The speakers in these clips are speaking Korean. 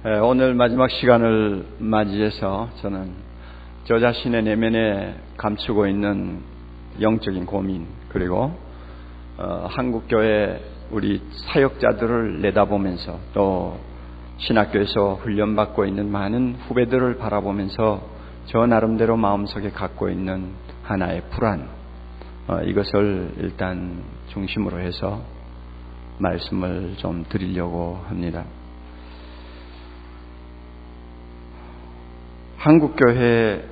오늘 마지막 시간을 맞이해서 저는 저 자신의 내면에 감추고 있는 영적인 고민, 그리고 한국교회 우리 사역자들을 내다보면서 또 신학교에서 훈련받고 있는 많은 후배들을 바라보면서 저 나름대로 마음속에 갖고 있는 하나의 불안, 이것을 일단 중심으로 해서 말씀을 좀 드리려고 합니다. 한국교회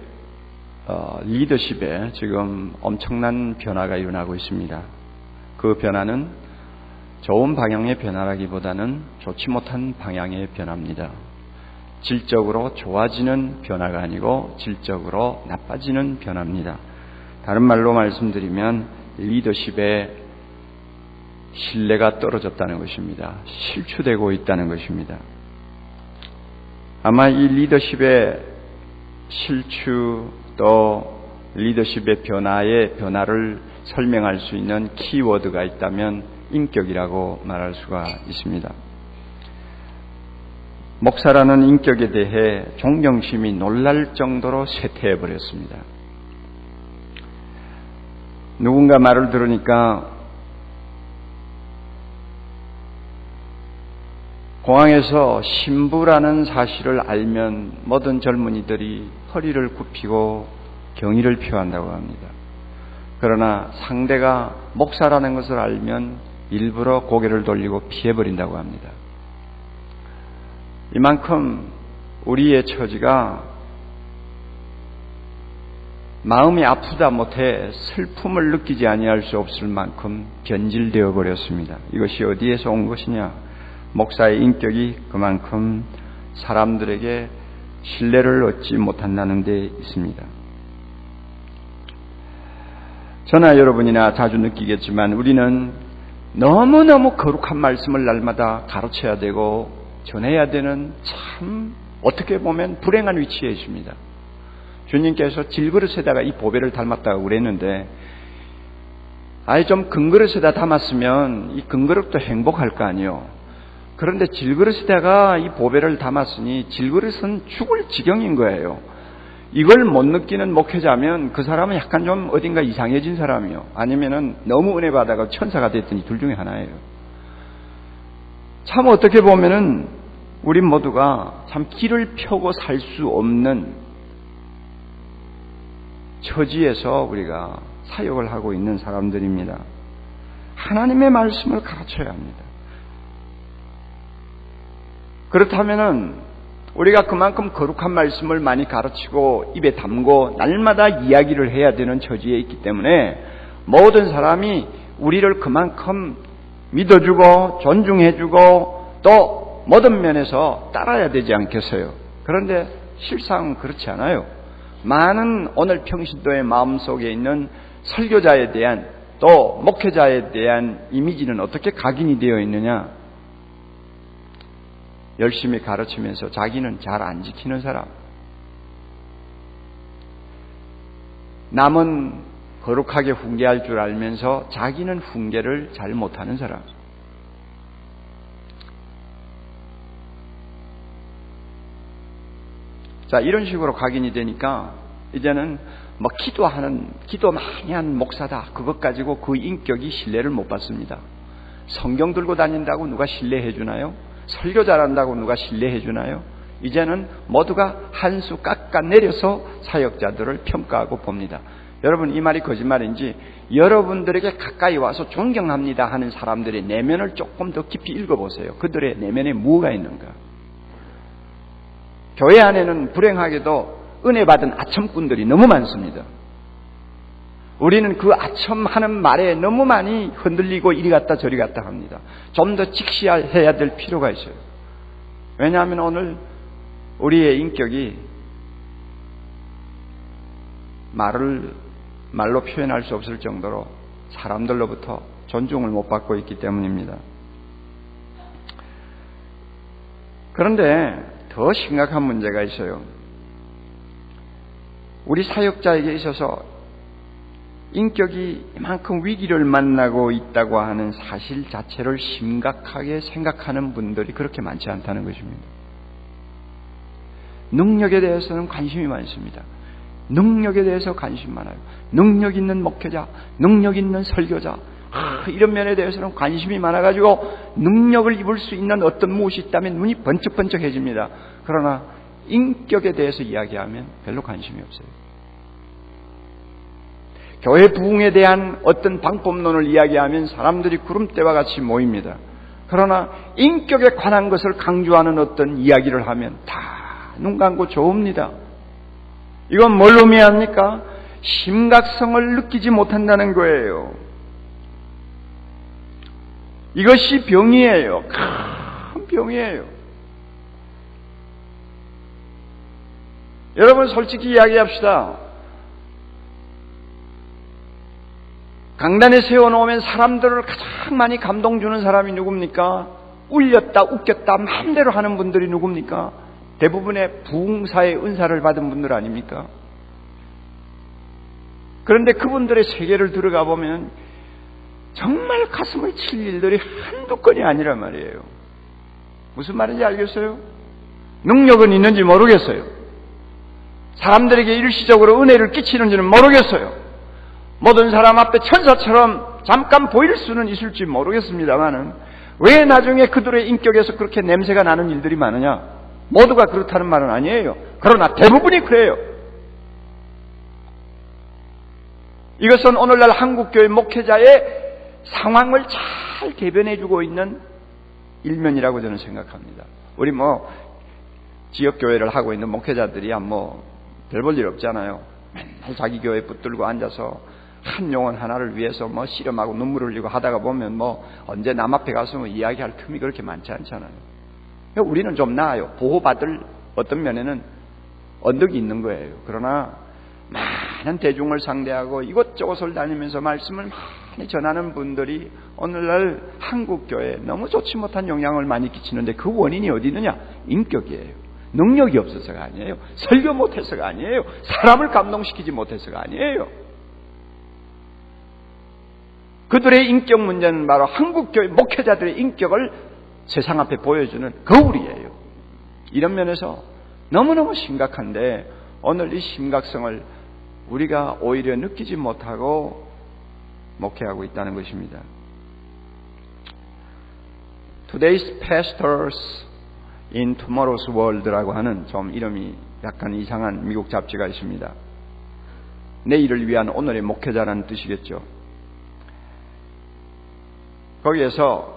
리더십에 지금 엄청난 변화가 일어나고 있습니다. 그 변화는 좋은 방향의 변화라기보다는 좋지 못한 방향의 변화입니다. 질적으로 좋아지는 변화가 아니고 질적으로 나빠지는 변화입니다. 다른 말로 말씀드리면 리더십의 신뢰가 떨어졌다는 것입니다. 실추되고 있다는 것입니다. 아마 이 리더십의 실추 또 리더십의 변화를 설명할 수 있는 키워드가 있다면 인격이라고 말할 수가 있습니다. 목사라는 인격에 대해 존경심이 놀랄 정도로 쇠퇴해 버렸습니다. 누군가 말을 들으니까 공항에서 신부라는 사실을 알면 모든 젊은이들이 허리를 굽히고 경의를 표한다고 합니다. 그러나 상대가 목사라는 것을 알면 일부러 고개를 돌리고 피해버린다고 합니다. 이만큼 우리의 처지가 마음이 아프다 못해 슬픔을 느끼지 아니할 수 없을 만큼 변질되어 버렸습니다. 이것이 어디에서 온 것이냐? 목사의 인격이 그만큼 사람들에게 신뢰를 얻지 못한다는 데 있습니다. 저나 여러분이나 자주 느끼겠지만 우리는 너무너무 거룩한 말씀을 날마다 가르쳐야 되고 전해야 되는 참 어떻게 보면 불행한 위치에 있습니다. 주님께서 질그릇에다가 이 보배를 닮았다고 그랬는데 아예 좀 금그릇에다 담았으면 이 금그릇도 행복할 거 아니에요. 그런데 질그릇에다가 이 보배를 담았으니 질그릇은 죽을 지경인 거예요. 이걸 못 느끼는 목회자면 그 사람은 약간 좀 어딘가 이상해진 사람이요. 아니면은 너무 은혜 받아가 천사가 됐더니 둘 중에 하나예요. 참 어떻게 보면은 우리 모두가 참 길을 펴고 살 수 없는 처지에서 우리가 사역을 하고 있는 사람들입니다. 하나님의 말씀을 가르쳐야 합니다. 그렇다면은 우리가 그만큼 거룩한 말씀을 많이 가르치고 입에 담고 날마다 이야기를 해야 되는 처지에 있기 때문에 모든 사람이 우리를 그만큼 믿어주고 존중해주고 또 모든 면에서 따라야 되지 않겠어요? 그런데 실상 그렇지 않아요. 많은 오늘 평신도의 마음속에 있는 설교자에 대한 또 목회자에 대한 이미지는 어떻게 각인이 되어 있느냐? 열심히 가르치면서 자기는 잘 안 지키는 사람, 남은 거룩하게 훈계할 줄 알면서 자기는 훈계를 잘 못하는 사람. 자, 이런 식으로 각인이 되니까 이제는 뭐 기도 많이 한 목사다, 그것 가지고 그 인격이 신뢰를 못 받습니다. 성경 들고 다닌다고 누가 신뢰해 주나요? 설교 잘한다고 누가 신뢰해 주나요? 이제는 모두가 한 수 깎아내려서 사역자들을 평가하고 봅니다. 여러분, 이 말이 거짓말인지 여러분들에게 가까이 와서 존경합니다 하는 사람들의 내면을 조금 더 깊이 읽어보세요. 그들의 내면에 뭐가 있는가? 교회 안에는 불행하게도 은혜 받은 아첨꾼들이 너무 많습니다. 우리는 그 아첨하는 말에 너무 많이 흔들리고 이리 갔다 저리 갔다 합니다. 좀 더 직시해야 될 필요가 있어요. 왜냐하면 오늘 우리의 인격이 말로 표현할 수 없을 정도로 사람들로부터 존중을 못 받고 있기 때문입니다. 그런데 더 심각한 문제가 있어요. 우리 사역자에게 있어서 인격이 이만큼 위기를 만나고 있다고 하는 사실 자체를 심각하게 생각하는 분들이 그렇게 많지 않다는 것입니다. 능력에 대해서는 관심이 많습니다. 능력에 대해서 관심 많아요. 능력 있는 목회자, 능력 있는 설교자, 이런 면에 대해서는 관심이 많아가지고 능력을 입을 수 있는 어떤 무엇이 있다면 눈이 번쩍번쩍해집니다. 그러나 인격에 대해서 이야기하면 별로 관심이 없어요. 교회 부흥에 대한 어떤 방법론을 이야기하면 사람들이 구름대와 같이 모입니다. 그러나 인격에 관한 것을 강조하는 어떤 이야기를 하면 다 눈 감고 좋습니다. 이건 뭘 의미합니까? 심각성을 느끼지 못한다는 거예요. 이것이 병이에요. 큰 병이에요. 여러분 솔직히 이야기합시다. 강단에 세워놓으면 사람들을 가장 많이 감동 주는 사람이 누굽니까? 울렸다 웃겼다 마음대로 하는 분들이 누굽니까? 대부분의 부흥사의 은사를 받은 분들 아닙니까? 그런데 그분들의 세계를 들어가 보면 정말 가슴을 칠 일들이 한두 건이 아니란 말이에요. 무슨 말인지 알겠어요? 능력은 있는지 모르겠어요. 사람들에게 일시적으로 은혜를 끼치는지는 모르겠어요. 모든 사람 앞에 천사처럼 잠깐 보일 수는 있을지 모르겠습니다만은 왜 나중에 그들의 인격에서 그렇게 냄새가 나는 일들이 많으냐? 모두가 그렇다는 말은 아니에요. 그러나 대부분이 그래요. 이것은 오늘날 한국교회 목회자의 상황을 잘 대변해주고 있는 일면이라고 저는 생각합니다. 우리 지역교회를 하고 있는 목회자들이야 별 볼 일 없잖아요. 맨날 자기 교회 붙들고 앉아서 한 영혼 하나를 위해서 씨름하고 눈물 흘리고 하다가 보면 언제 남 앞에 가서 이야기할 틈이 그렇게 많지 않잖아요. 우리는 좀 나아요. 보호받을 어떤 면에는 언덕이 있는 거예요. 그러나 많은 대중을 상대하고 이곳저곳을 다니면서 말씀을 많이 전하는 분들이 오늘날 한국교회에 너무 좋지 못한 영향을 많이 끼치는데 그 원인이 어디 있느냐? 인격이에요. 능력이 없어서가 아니에요. 설교 못해서가 아니에요. 사람을 감동시키지 못해서가 아니에요. 그들의 인격 문제는 바로 한국교회 목회자들의 인격을 세상 앞에 보여주는 거울이에요. 이런 면에서 너무너무 심각한데 오늘 이 심각성을 우리가 오히려 느끼지 못하고 목회하고 있다는 것입니다. Today's Pastors in Tomorrow's World라고 하는 좀 이름이 약간 이상한 미국 잡지가 있습니다. 내일을 위한 오늘의 목회자라는 뜻이겠죠. 거기에서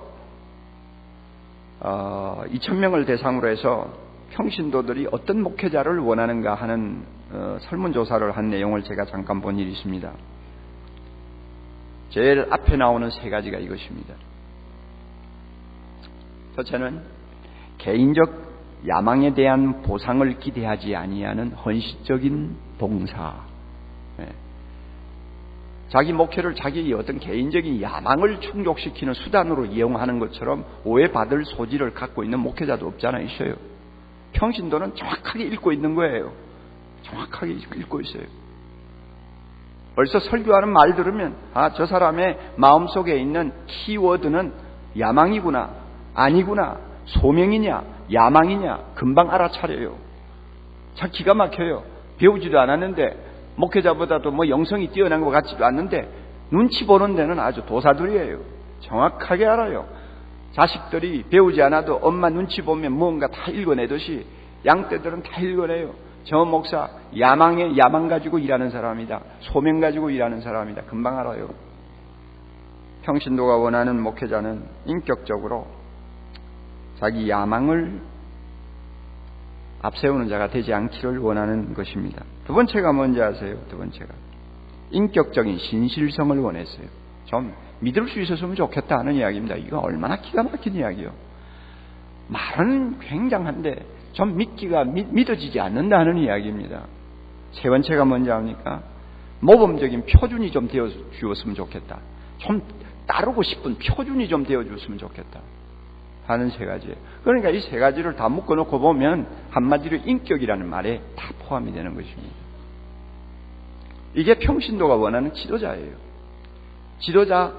2,000명을 대상으로 해서 평신도들이 어떤 목회자를 원하는가 하는 설문조사를 한 내용을 제가 잠깐 본 일이 있습니다. 제일 앞에 나오는 3가지가 이것입니다. 첫째는 개인적 야망에 대한 보상을 기대하지 아니하는 헌신적인 봉사. 자기 목회를 자기의 어떤 개인적인 야망을 충족시키는 수단으로 이용하는 것처럼 오해받을 소지를 갖고 있는 목회자도 없잖아 있어요. 평신도는 정확하게 읽고 있는 거예요. 정확하게 읽고 있어요. 벌써 설교하는 말 들으면 저 사람의 마음속에 있는 키워드는 야망이구나, 아니구나, 소명이냐, 야망이냐 금방 알아차려요. 참 기가 막혀요. 배우지도 않았는데 목회자보다도 영성이 뛰어난 것 같지도 않는데 눈치 보는 데는 아주 도사들이에요. 정확하게 알아요. 자식들이 배우지 않아도 엄마 눈치 보면 무언가 다 읽어내듯이 양떼들은 다 읽어내요. 저 목사 야망 가지고 일하는 사람이다. 소명 가지고 일하는 사람이다. 금방 알아요. 평신도가 원하는 목회자는 인격적으로 자기 야망을 앞세우는 자가 되지 않기를 원하는 것입니다. 두 번째가 뭔지 아세요? 두 번째가 인격적인 신실성을 원했어요. 좀 믿을 수 있었으면 좋겠다 하는 이야기입니다. 이거 얼마나 기가 막힌 이야기요. 말은 굉장한데 좀 믿어지지 않는다 하는 이야기입니다. 세 번째가 뭔지 압니까? 모범적인 표준이 좀 되어 주었으면 좋겠다. 좀 따르고 싶은 표준이 좀 되어 주었으면 좋겠다 하는 3가지예요. 그러니까 이 3가지를 다 묶어놓고 보면 한마디로 인격이라는 말에 다 포함이 되는 것입니다. 이게 평신도가 원하는 지도자예요. 지도자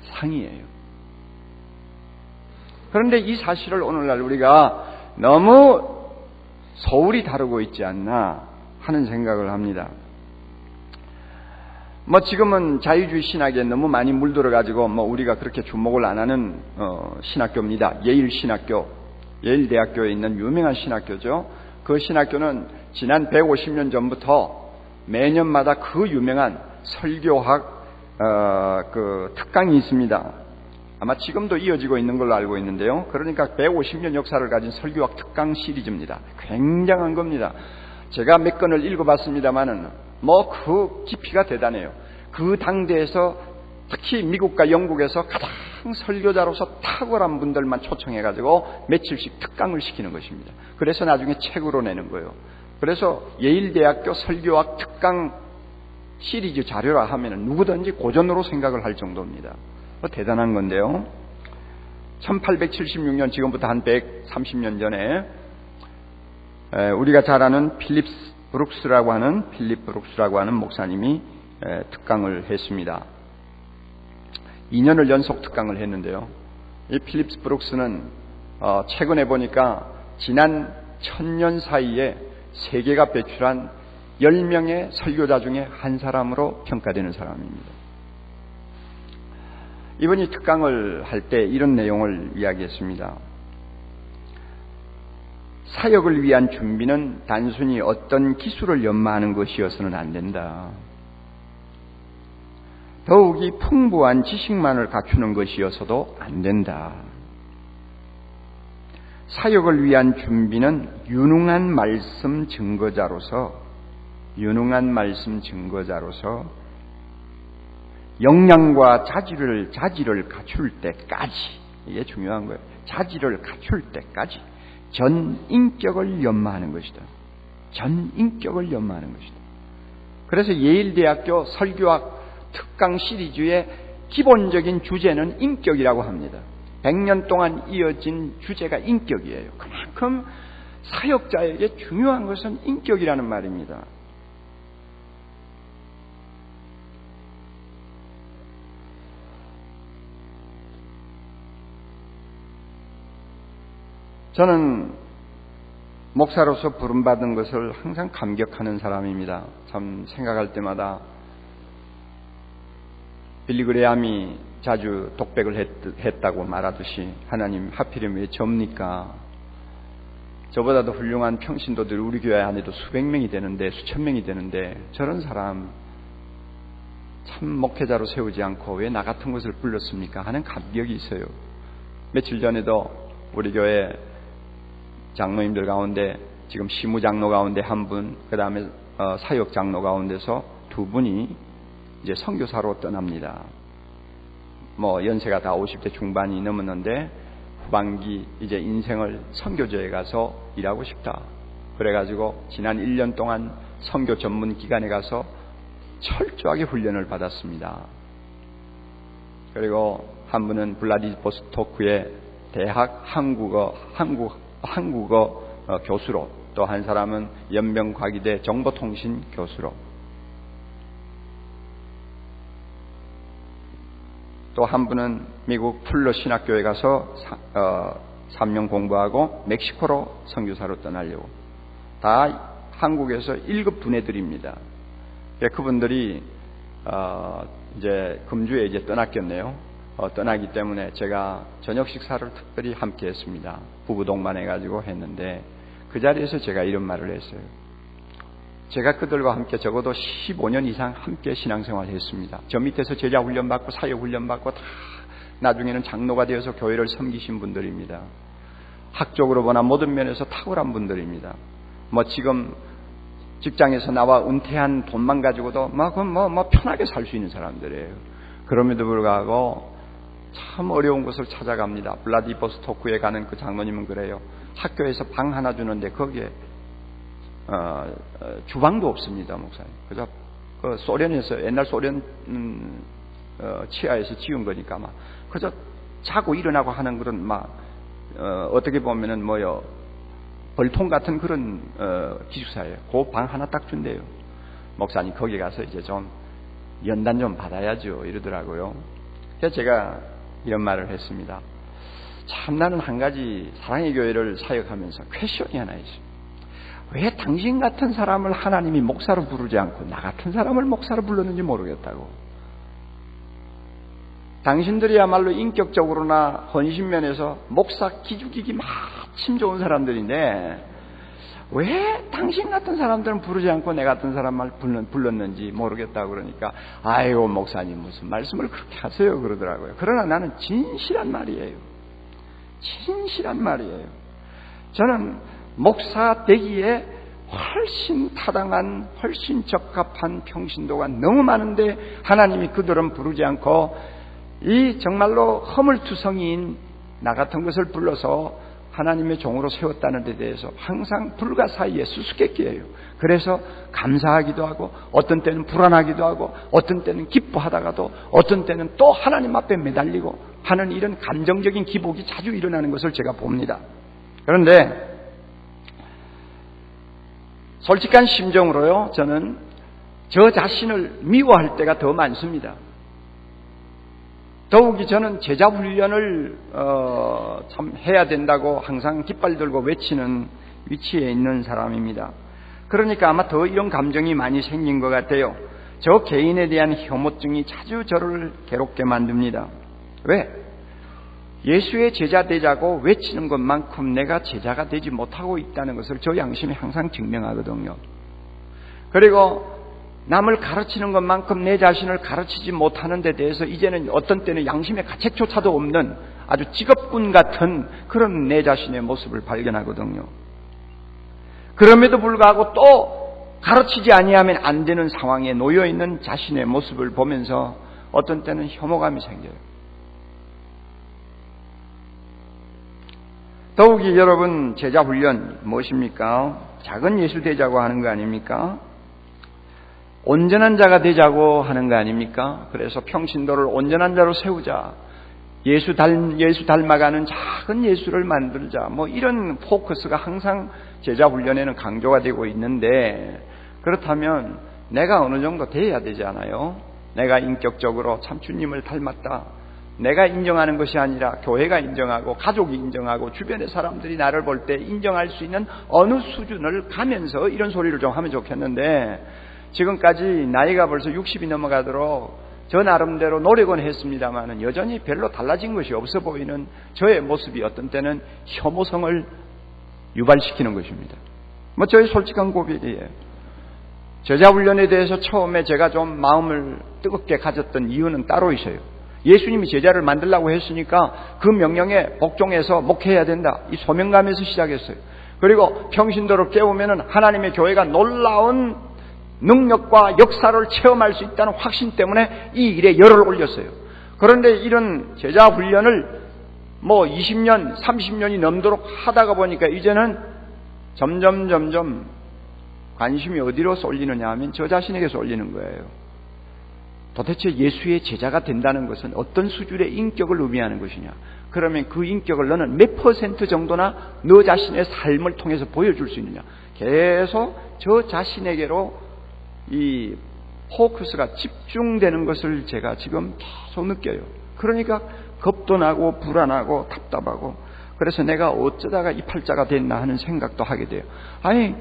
상이에요. 그런데 이 사실을 오늘날 우리가 너무 소울이 다르고 있지 않나 하는 생각을 합니다. 뭐 지금은 자유주의 신학에 너무 많이 물들어가지고 뭐 우리가 그렇게 주목을 안 하는 신학교입니다. 예일 신학교, 예일 대학교에 있는 유명한 신학교죠. 그 신학교는 지난 150년 전부터 매년마다 그 유명한 설교학 그 특강이 있습니다. 아마 지금도 이어지고 있는 걸로 알고 있는데요. 그러니까 150년 역사를 가진 설교학 특강 시리즈입니다. 굉장한 겁니다. 제가 몇 건을 읽어봤습니다만은 뭐 그 깊이가 대단해요. 그 당대에서 특히 미국과 영국에서 가장 설교자로서 탁월한 분들만 초청해가지고 며칠씩 특강을 시키는 것입니다. 그래서 나중에 책으로 내는 거예요. 그래서 예일대학교 설교학 특강 시리즈 자료라 하면은 누구든지 고전으로 생각을 할 정도입니다. 대단한 건데요. 1876년 지금부터 한 130년 전에 우리가 잘 아는 필립 브룩스라고 하는 목사님이 특강을 했습니다. 2년을 연속 특강을 했는데요. 이 필립 브룩스는 최근에 보니까 지난 1000년 사이에 세계가 배출한 10명의 설교자 중에 한 사람으로 평가되는 사람입니다. 이분이 특강을 할 때 이런 내용을 이야기했습니다. 사역을 위한 준비는 단순히 어떤 기술을 연마하는 것이어서는 안 된다. 더욱이 풍부한 지식만을 갖추는 것이어서도 안 된다. 사역을 위한 준비는 유능한 말씀 증거자로서 역량과 자질을 갖출 때까지, 이게 중요한 거예요. 자질을 갖출 때까지 전 인격을 연마하는 것이다. 그래서 예일대학교 설교학 특강 시리즈의 기본적인 주제는 인격이라고 합니다. 100년 동안 이어진 주제가 인격이에요. 그만큼 사역자에게 중요한 것은 인격이라는 말입니다. 저는 목사로서 부름받은 것을 항상 감격하는 사람입니다. 참 생각할 때마다 빌리 그레함이 자주 독백을 했다고 말하듯이 하나님 하필이면 왜 접니까? 저보다도 훌륭한 평신도들이 우리 교회 안에도 수백 명이 되는데 수천 명이 되는데 저런 사람 참 목회자로 세우지 않고 왜 나 같은 것을 불렀습니까? 하는 감격이 있어요. 며칠 전에도 우리 교회 장로님들 가운데 지금 시무장로 가운데 한 분, 그 다음에 사역장로 가운데서 두 분이 이제 선교사로 떠납니다. 뭐 연세가 다 50대 중반이 넘었는데 후반기 이제 인생을 선교지에 가서 일하고 싶다. 그래가지고 지난 1년 동안 선교 전문 기관에 가서 철저하게 훈련을 받았습니다. 그리고 한 분은 블라디보스토크의 대학 한국어 교수로, 또 한 사람은 연명과기대 정보통신 교수로, 또 한 분은 미국 풀러 신학교에 가서 3년 공부하고 멕시코로 선교사로 떠나려고, 다 한국에서 1급 두뇌들입니다. 그분들이 이제 금주에 이제 떠났겠네요. 떠나기 때문에 제가 저녁 식사를 특별히 함께 했습니다. 부부 동반해가지고 했는데 그 자리에서 제가 이런 말을 했어요. 제가 그들과 함께 적어도 15년 이상 함께 신앙생활을 했습니다. 저 밑에서 제자 훈련받고 사역 훈련받고 다 나중에는 장로가 되어서 교회를 섬기신 분들입니다. 학적으로 보나 모든 면에서 탁월한 분들입니다. 뭐 지금 직장에서 나와 은퇴한 돈만 가지고도 편하게 살 수 있는 사람들이에요. 그럼에도 불구하고 참 어려운 곳을 찾아갑니다. 블라디보스토크에 가는 그 장로님은 그래요. 학교에서 방 하나 주는데 거기에 주방도 없습니다, 목사님. 그저 그 소련에서 옛날 소련 치하에서 지은 거니까 막 그저 자고 일어나고 하는 그런 어떻게 보면은 벌통 같은 그런 기숙사예요. 그 방 하나 딱 준대요. 목사님 거기 가서 이제 좀 연단 좀 받아야죠 이러더라고요. 그래서 제가 이런 말을 했습니다. 참 나는 한 가지 사랑의 교회를 사역하면서 퀘션이 하나 있어요. 왜 당신 같은 사람을 하나님이 목사로 부르지 않고 나 같은 사람을 목사로 불렀는지 모르겠다고. 당신들이야말로 인격적으로나 헌신면에서 목사 기죽이기 마침 좋은 사람들인데 왜 당신 같은 사람들은 부르지 않고 내 같은 사람을 불렀는지 모르겠다고 그러니까 아이고 목사님 무슨 말씀을 그렇게 하세요 그러더라고요. 그러나 나는 진실한 말이에요. 진실한 말이에요. 저는 목사 되기에 훨씬 타당한 훨씬 적합한 평신도가 너무 많은데 하나님이 그들은 부르지 않고 이 정말로 허물투성이인 나 같은 것을 불러서 하나님의 종으로 세웠다는 데 대해서 항상 불과 사이에 수수께끼예요. 그래서 감사하기도 하고 어떤 때는 불안하기도 하고 어떤 때는 기뻐하다가도 어떤 때는 또 하나님 앞에 매달리고 하는 이런 감정적인 기복이 자주 일어나는 것을 제가 봅니다. 그런데 솔직한 심정으로요, 저는 저 자신을 미워할 때가 더 많습니다. 더욱이 저는 제자 훈련을 참 해야 된다고 항상 깃발 들고 외치는 위치에 있는 사람입니다. 그러니까 아마 더 이런 감정이 많이 생긴 것 같아요. 저 개인에 대한 혐오증이 자주 저를 괴롭게 만듭니다. 왜? 예수의 제자 되자고 외치는 것만큼 내가 제자가 되지 못하고 있다는 것을 저 양심이 항상 증명하거든요. 그리고 남을 가르치는 것만큼 내 자신을 가르치지 못하는 데 대해서 이제는 어떤 때는 양심의 가책조차도 없는 아주 직업군 같은 그런 내 자신의 모습을 발견하거든요. 그럼에도 불구하고 또 가르치지 아니하면 안 되는 상황에 놓여 있는 자신의 모습을 보면서 어떤 때는 혐오감이 생겨요. 더욱이 여러분 제자 훈련 무엇입니까? 작은 예수 되자고 하는 거 아닙니까? 온전한 자가 되자고 하는 거 아닙니까? 그래서 평신도를 온전한 자로 세우자. 예수 닮아가는 작은 예수를 만들자. 뭐 이런 포커스가 항상 제자 훈련에는 강조가 되고 있는데 그렇다면 내가 어느 정도 돼야 되잖아요. 내가 인격적으로 참 주님을 닮았다. 내가 인정하는 것이 아니라 교회가 인정하고 가족이 인정하고 주변의 사람들이 나를 볼 때 인정할 수 있는 어느 수준을 가면서 이런 소리를 좀 하면 좋겠는데 지금까지 나이가 벌써 60이 넘어가도록 저 나름대로 노력은 했습니다만 여전히 별로 달라진 것이 없어 보이는 저의 모습이 어떤 때는 혐오성을 유발시키는 것입니다. 뭐 저의 솔직한 고백이에요. 제자훈련에 대해서 처음에 제가 좀 마음을 뜨겁게 가졌던 이유는 따로 있어요. 예수님이 제자를 만들라고 했으니까 그 명령에 복종해서 목회해야 된다. 이 소명감에서 시작했어요. 그리고 평신도를 깨우면은 하나님의 교회가 놀라운 능력과 역사를 체험할 수 있다는 확신 때문에 이 일에 열을 올렸어요. 그런데 이런 제자 훈련을 뭐 20년, 30년이 넘도록 하다가 보니까 이제는 점점 관심이 어디로 쏠리느냐 하면 저 자신에게 쏠리는 거예요. 도대체 예수의 제자가 된다는 것은 어떤 수준의 인격을 의미하는 것이냐? 그러면 그 인격을 너는 몇 % 정도나 너 자신의 삶을 통해서 보여줄 수 있느냐? 계속 저 자신에게로 이 포커스가 집중되는 것을 제가 지금 계속 느껴요. 그러니까 겁도 나고 불안하고 답답하고 그래서 내가 어쩌다가 이 팔자가 됐나 하는 생각도 하게 돼요. 아니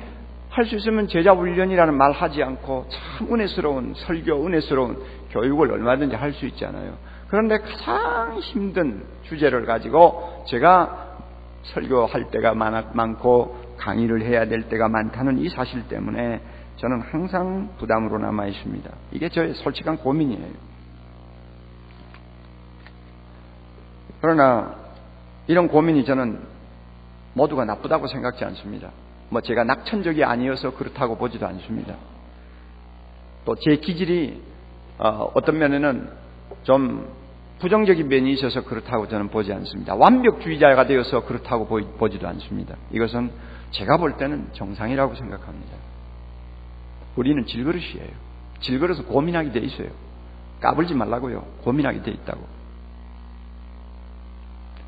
할 수 있으면 제자훈련이라는 말 하지 않고 참 은혜스러운 설교, 은혜스러운 교육을 얼마든지 할 수 있잖아요. 그런데 가장 힘든 주제를 가지고 제가 설교할 때가 많고 강의를 해야 될 때가 많다는 이 사실 때문에 저는 항상 부담으로 남아 있습니다. 이게 저의 솔직한 고민이에요. 그러나 이런 고민이 저는 모두가 나쁘다고 생각지 않습니다. 뭐 제가 낙천적이 아니어서 그렇다고 보지도 않습니다. 또 제 기질이 어떤 면에는 좀 부정적인 면이 있어서 그렇다고 저는 보지 않습니다. 완벽주의자가 되어서 그렇다고 보지도 않습니다. 이것은 제가 볼 때는 정상이라고 생각합니다. 우리는 질그릇이에요. 질그릇은 고민하게 돼 있어요. 까불지 말라고요. 고민하게 돼 있다고.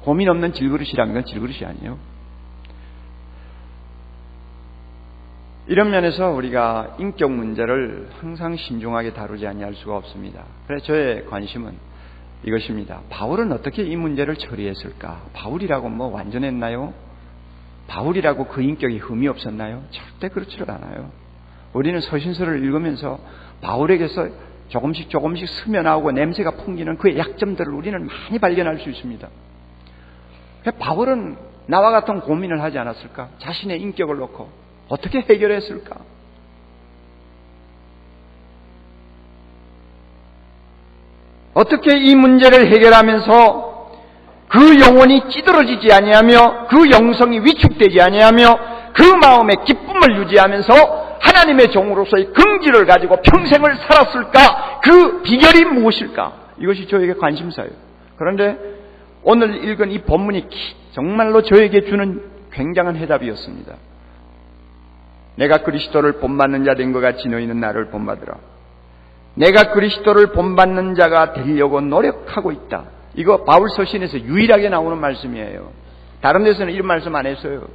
고민 없는 질그릇이라는 건 질그릇이 아니에요. 이런 면에서 우리가 인격 문제를 항상 신중하게 다루지 아니할 수가 없습니다. 그래서 저의 관심은 이것입니다. 바울은 어떻게 이 문제를 처리했을까? 바울이라고 뭐 완전했나요? 바울이라고 그 인격에 흠이 없었나요? 절대 그렇지를 않아요. 우리는 서신서를 읽으면서 바울에게서 조금씩 스며나오고 냄새가 풍기는 그의 약점들을 우리는 많이 발견할 수 있습니다. 바울은 나와 같은 고민을 하지 않았을까? 자신의 인격을 놓고 어떻게 해결했을까? 어떻게 이 문제를 해결하면서 그 영혼이 찌들어지지 아니하며 그 영성이 위축되지 아니하며 그 마음의 기쁨을 유지하면서 하나님의 종으로서의 긍지를 가지고 평생을 살았을까? 그 비결이 무엇일까? 이것이 저에게 관심사예요. 그런데 오늘 읽은 이 본문이 정말로 저에게 주는 굉장한 해답이었습니다. 내가 그리스도를 본받는 자 된 것 같이 너희는 나를 본받으라. 내가 그리스도를 본받는 자가 되려고 노력하고 있다. 이거 바울 서신에서 유일하게 나오는 말씀이에요. 다른 데서는 이런 말씀 안 했어요.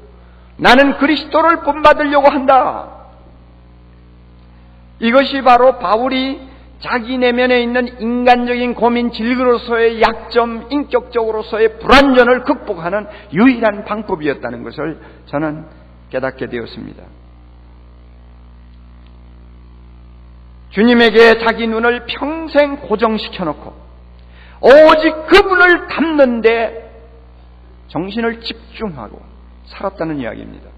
나는 그리스도를 본받으려고 한다. 이것이 바로 바울이 자기 내면에 있는 인간적인 고민, 질그로서의 약점, 인격적으로서의 불완전을 극복하는 유일한 방법이었다는 것을 저는 깨닫게 되었습니다. 주님에게 자기 눈을 평생 고정시켜 놓고 오직 그분을 닮는 데 정신을 집중하고 살았다는 이야기입니다.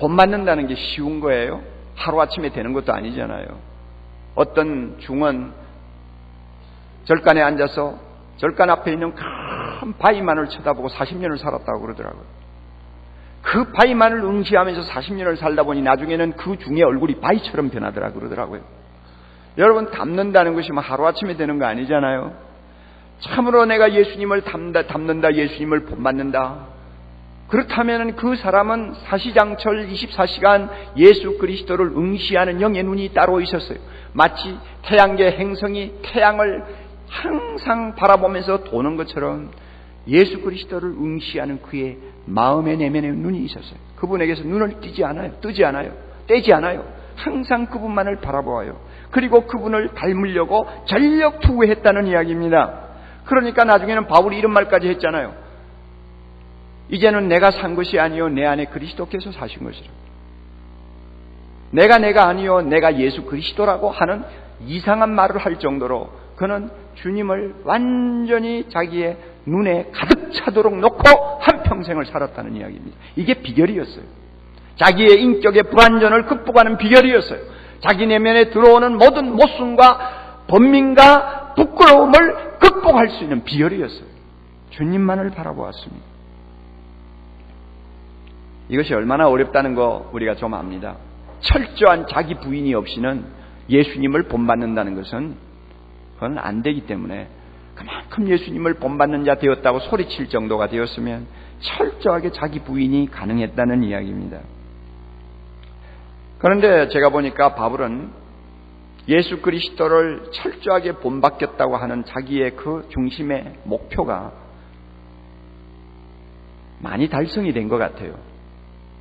본받는다는 게 쉬운 거예요? 하루아침에 되는 것도 아니잖아요. 어떤 중은 절간에 앉아서 절간 앞에 있는 큰 바위만을 쳐다보고 40년을 살았다고 그러더라고요. 그 바위만을 응시하면서 40년을 살다 보니 나중에는 그 중의 얼굴이 바위처럼 변하더라고 그러더라고요. 여러분, 닮는다는 것이 뭐 하루아침에 되는 거 아니잖아요. 참으로 내가 예수님을 닮는다, 예수님을 본받는다. 그렇다면 그 사람은 사시장철 24시간 예수 그리스도를 응시하는 영의 눈이 따로 있었어요. 마치 태양계 행성이 태양을 항상 바라보면서 도는 것처럼 예수 그리스도를 응시하는 그의 마음의 내면에 눈이 있었어요. 그분에게서 눈을 뜨지 않아요. 떼지 않아요. 항상 그분만을 바라보아요. 그리고 그분을 닮으려고 전력 투구했다는 이야기입니다. 그러니까 나중에는 바울이 이런 말까지 했잖아요. 이제는 내가 산 것이 아니요 내 안에 그리스도께서 사신 것이라. 내가 아니요 내가 예수 그리스도라고 하는 이상한 말을 할 정도로 그는 주님을 완전히 자기의 눈에 가득 차도록 놓고 한평생을 살았다는 이야기입니다. 이게 비결이었어요. 자기의 인격의 불완전을 극복하는 비결이었어요. 자기 내면에 들어오는 모든 모순과 번민과 부끄러움을 극복할 수 있는 비결이었어요. 주님만을 바라보았습니다. 이것이 얼마나 어렵다는 거 우리가 좀 압니다. 철저한 자기 부인이 없이는 예수님을 본받는다는 것은 그건 안 되기 때문에 그만큼 예수님을 본받는 자 되었다고 소리칠 정도가 되었으면 철저하게 자기 부인이 가능했다는 이야기입니다. 그런데 제가 보니까 바울은 예수 그리스도를 철저하게 본받겠다고 하는 자기의 그 중심의 목표가 많이 달성이 된 것 같아요.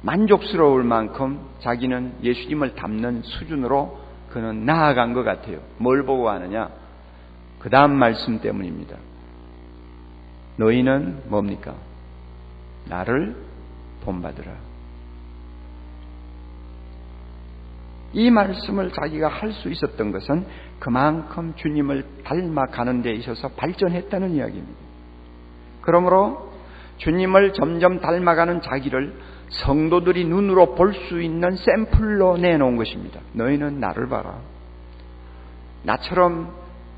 만족스러울 만큼 자기는 예수님을 닮는 수준으로 그는 나아간 것 같아요. 뭘 보고 하느냐? 그 다음 말씀 때문입니다. 너희는 뭡니까? 나를 본받으라. 이 말씀을 자기가 할 수 있었던 것은 그만큼 주님을 닮아가는 데 있어서 발전했다는 이야기입니다. 그러므로 주님을 점점 닮아가는 자기를 성도들이 눈으로 볼 수 있는 샘플로 내놓은 것입니다. 너희는 나를 봐라. 나처럼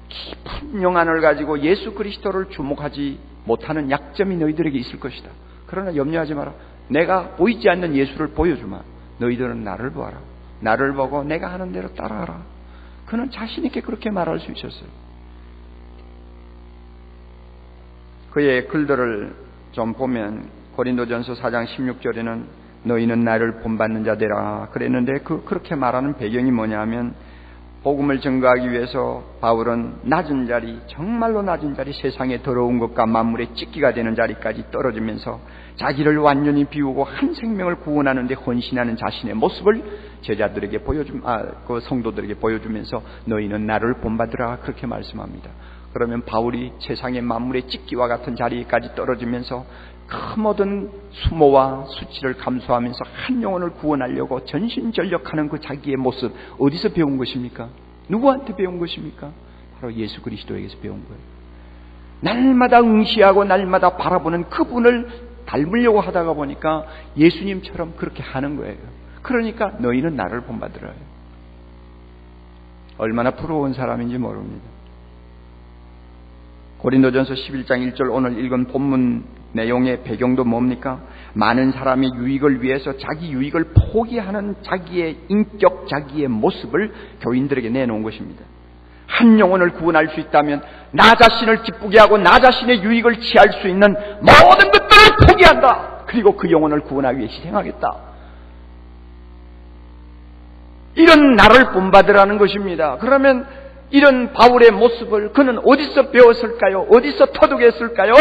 깊은 영안을 가지고 예수 그리스도를 주목하지 못하는 약점이 너희들에게 있을 것이다. 그러나 염려하지 마라. 내가 보이지 않는 예수를 보여주마. 너희들은 나를 보아라. 나를 보고 내가 하는 대로 따라하라. 그는 자신 있게 그렇게 말할 수 있었어요. 그의 글들을 좀 보면 고린도전서 4장 16절에는 너희는 나를 본받는 자 되라 그랬는데 그렇게 말하는 배경이 뭐냐면 복음을 증거하기 위해서 바울은 낮은 자리, 정말로 낮은 자리, 세상의 더러운 것과 만물의 찢기가 되는 자리까지 떨어지면서 자기를 완전히 비우고 한 생명을 구원하는 데 헌신하는 자신의 모습을 제자들에게 그 성도들에게 보여주면서 너희는 나를 본받으라 그렇게 말씀합니다. 그러면 바울이 세상의 만물의 찢기와 같은 자리까지 떨어지면서 그 모든 수모와 수치를 감수하면서 한 영혼을 구원하려고 전신전력하는 그 자기의 모습, 어디서 배운 것입니까? 누구한테 배운 것입니까? 바로 예수 그리스도에게서 배운 거예요. 날마다 응시하고 날마다 바라보는 그분을 닮으려고 하다가 보니까 예수님처럼 그렇게 하는 거예요. 그러니까 너희는 나를 본받으라. 얼마나 부러운 사람인지 모릅니다. 고린도전서 11장 1절 오늘 읽은 본문 내용의 배경도 뭡니까? 많은 사람의 유익을 위해서 자기 유익을 포기하는 자기의 인격, 자기의 모습을 교인들에게 내놓은 것입니다. 한 영혼을 구원할 수 있다면 나 자신을 기쁘게 하고 나 자신의 유익을 취할 수 있는 모든 것들을 포기한다. 그리고 그 영혼을 구원하기 위해 희생하겠다. 이런 나를 본받으라는 것입니다. 그러면 이런 바울의 모습을 그는 어디서 배웠을까요? 어디서 터득했을까요?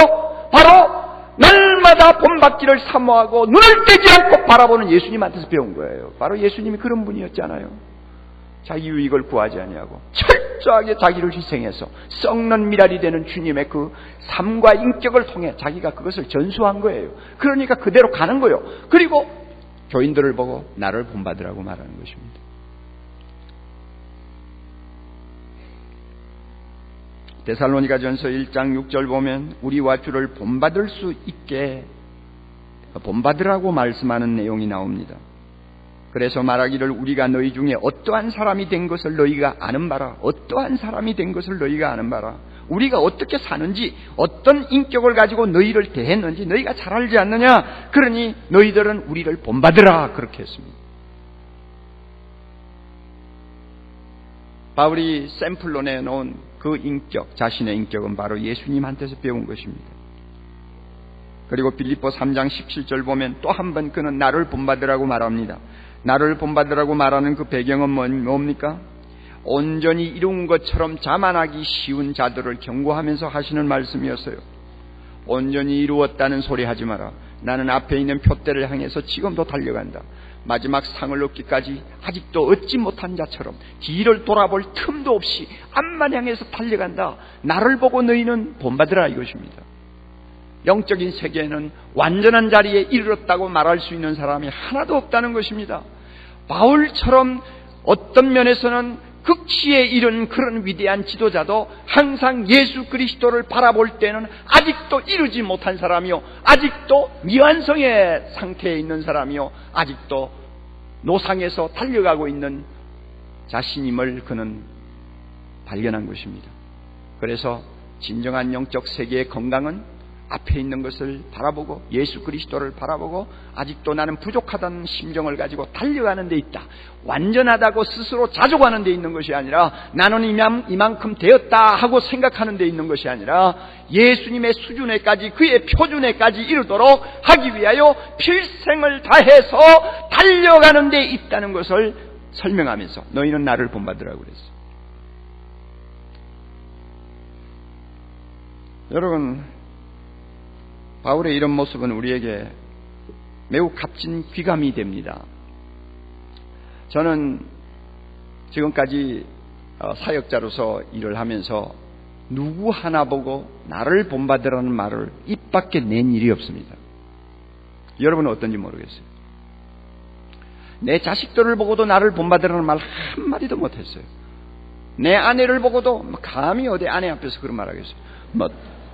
바로 날마다 본받기를 사모하고 눈을 떼지 않고 바라보는 예수님한테서 배운 거예요. 바로 예수님이 그런 분이었잖아요. 자기 유익을 구하지 아니하고 철저하게 자기를 희생해서 썩는 미랄이 되는 주님의 그 삶과 인격을 통해 자기가 그것을 전수한 거예요. 그러니까 그대로 가는 거예요. 그리고 교인들을 보고 나를 본받으라고 말하는 것입니다. 데살로니가전서 1장 6절 보면 우리와 주를 본받을 수 있게 본받으라고 말씀하는 내용이 나옵니다. 그래서 말하기를 우리가 너희 중에 어떠한 사람이 된 것을 너희가 아는 바라. 어떠한 사람이 된 것을 너희가 아는 바라. 우리가 어떻게 사는지, 어떤 인격을 가지고 너희를 대했는지 너희가 잘 알지 않느냐. 그러니 너희들은 우리를 본받으라. 그렇게 했습니다. 바울이 샘플로 내놓은 그 인격, 자신의 인격은 바로 예수님한테서 배운 것입니다. 그리고 빌립보 3장 17절 보면 또 한 번 그는 나를 본받으라고 말합니다. 나를 본받으라고 말하는 그 배경은 뭡니까? 온전히 이룬 것처럼 자만하기 쉬운 자들을 경고하면서 하시는 말씀이었어요. 온전히 이루었다는 소리 하지 마라. 나는 앞에 있는 표대를 향해서 지금도 달려간다. 마지막 상을 얻기까지 아직도 얻지 못한 자처럼 뒤를 돌아볼 틈도 없이 앞만 향해서 달려간다. 나를 보고 너희는 본받으라 이것입니다. 영적인 세계에는 완전한 자리에 이르렀다고 말할 수 있는 사람이 하나도 없다는 것입니다. 바울처럼 어떤 면에서는 극치에 이른 그런 위대한 지도자도 항상 예수 그리스도를 바라볼 때는 아직도 이루지 못한 사람이요, 아직도 미완성의 상태에 있는 사람이요, 아직도 노상에서 달려가고 있는 자신임을 그는 발견한 것입니다. 그래서 진정한 영적 세계의 건강은 앞에 있는 것을 바라보고 예수 그리스도를 바라보고 아직도 나는 부족하다는 심정을 가지고 달려가는 데 있다. 완전하다고 스스로 자족하는 데 있는 것이 아니라 나는 이만큼 되었다 하고 생각하는 데 있는 것이 아니라 예수님의 수준에까지, 그의 표준에까지 이르도록 하기 위하여 필생을 다해서 달려가는 데 있다는 것을 설명하면서 너희는 나를 본받으라고 그랬어요. 여러분, 바울의 이런 모습은 우리에게 매우 값진 귀감이 됩니다. 저는 지금까지 사역자로서 일을 하면서 누구 하나 보고 나를 본받으라는 말을 입 밖에 낸 일이 없습니다. 여러분은 어떤지 모르겠어요. 내 자식들을 보고도 나를 본받으라는 말 한마디도 못했어요. 내 아내를 보고도 감히 어디 아내 앞에서 그런 말 하겠어요.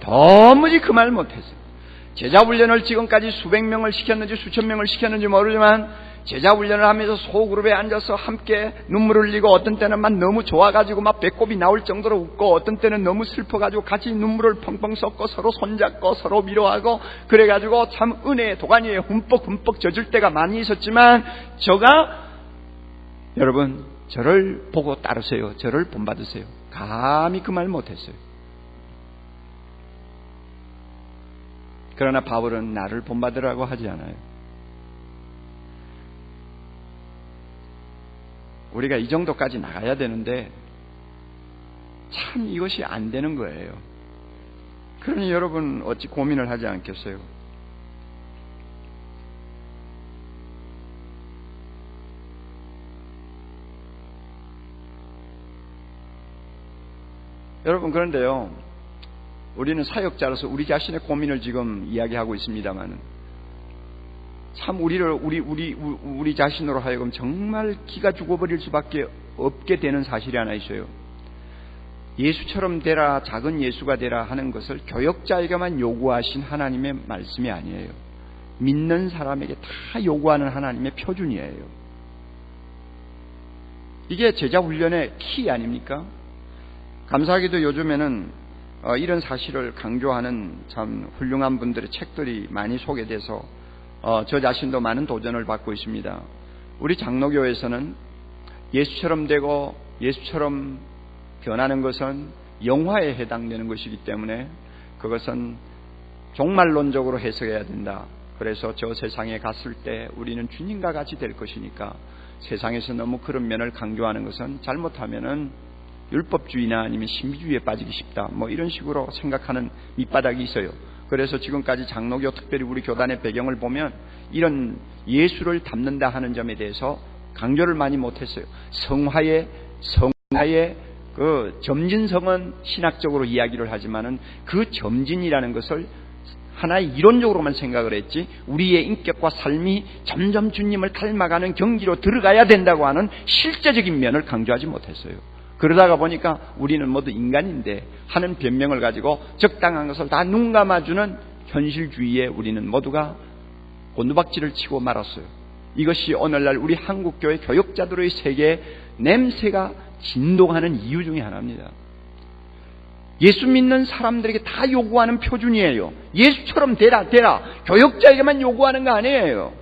도무지 그 말 못했어요. 제자훈련을 지금까지 수백 명을 시켰는지 수천 명을 시켰는지 모르지만 제자훈련을 하면서 소그룹에 앉아서 함께 눈물을 흘리고 어떤 때는 막 너무 좋아가지고 막 배꼽이 나올 정도로 웃고 어떤 때는 너무 슬퍼가지고 같이 눈물을 펑펑 쏟고 서로 손잡고 서로 위로하고 그래가지고 참 은혜의 도가니에 흠뻑 젖을 때가 많이 있었지만 여러분 저를 보고 따르세요. 저를 본받으세요. 감히 그 말 못했어요. 그러나 바울은 나를 본받으라고 하지 않아요. 우리가 이 정도까지 나가야 되는데 참 이것이 안 되는 거예요. 그러니 여러분 어찌 고민을 하지 않겠어요? 여러분 그런데요, 우리는 사역자로서 우리 자신의 고민을 지금 이야기하고 있습니다만 참 우리 자신으로 하여금 정말 기가 죽어버릴 수밖에 없게 되는 사실이 하나 있어요. 예수처럼 되라, 작은 예수가 되라 하는 것을 교역자에게만 요구하신 하나님의 말씀이 아니에요. 믿는 사람에게 다 요구하는 하나님의 표준이에요. 이게 제자 훈련의 키 아닙니까? 감사하게도 요즘에는 이런 사실을 강조하는 참 훌륭한 분들의 책들이 많이 소개돼서 저 자신도 많은 도전을 받고 있습니다. 우리 장로교에서는 예수처럼 되고 예수처럼 변하는 것은 영화에 해당되는 것이기 때문에 그것은 종말론적으로 해석해야 된다. 그래서 저 세상에 갔을 때 우리는 주님과 같이 될 것이니까 세상에서 너무 그런 면을 강조하는 것은 잘못하면은 율법주의나 아니면 신비주의에 빠지기 쉽다. 뭐 이런 식으로 생각하는 밑바닥이 있어요. 그래서 지금까지 장로교 특별히 우리 교단의 배경을 보면 이런 예수를 담는다 하는 점에 대해서 강조를 많이 못했어요. 성화의 그 점진성은 신학적으로 이야기를 하지만은 그 점진이라는 것을 하나의 이론적으로만 생각을 했지 우리의 인격과 삶이 점점 주님을 닮아가는 경지로 들어가야 된다고 하는 실제적인 면을 강조하지 못했어요. 그러다가 보니까 우리는 모두 인간인데 하는 변명을 가지고 적당한 것을 다 눈 감아주는 현실주의에 우리는 모두가 곤두박질을 치고 말았어요. 이것이 오늘날 우리 한국교회 교역자들의 세계에 냄새가 진동하는 이유 중에 하나입니다. 예수 믿는 사람들에게 다 요구하는 표준이에요. 예수처럼 되라. 교역자에게만 요구하는 거 아니에요.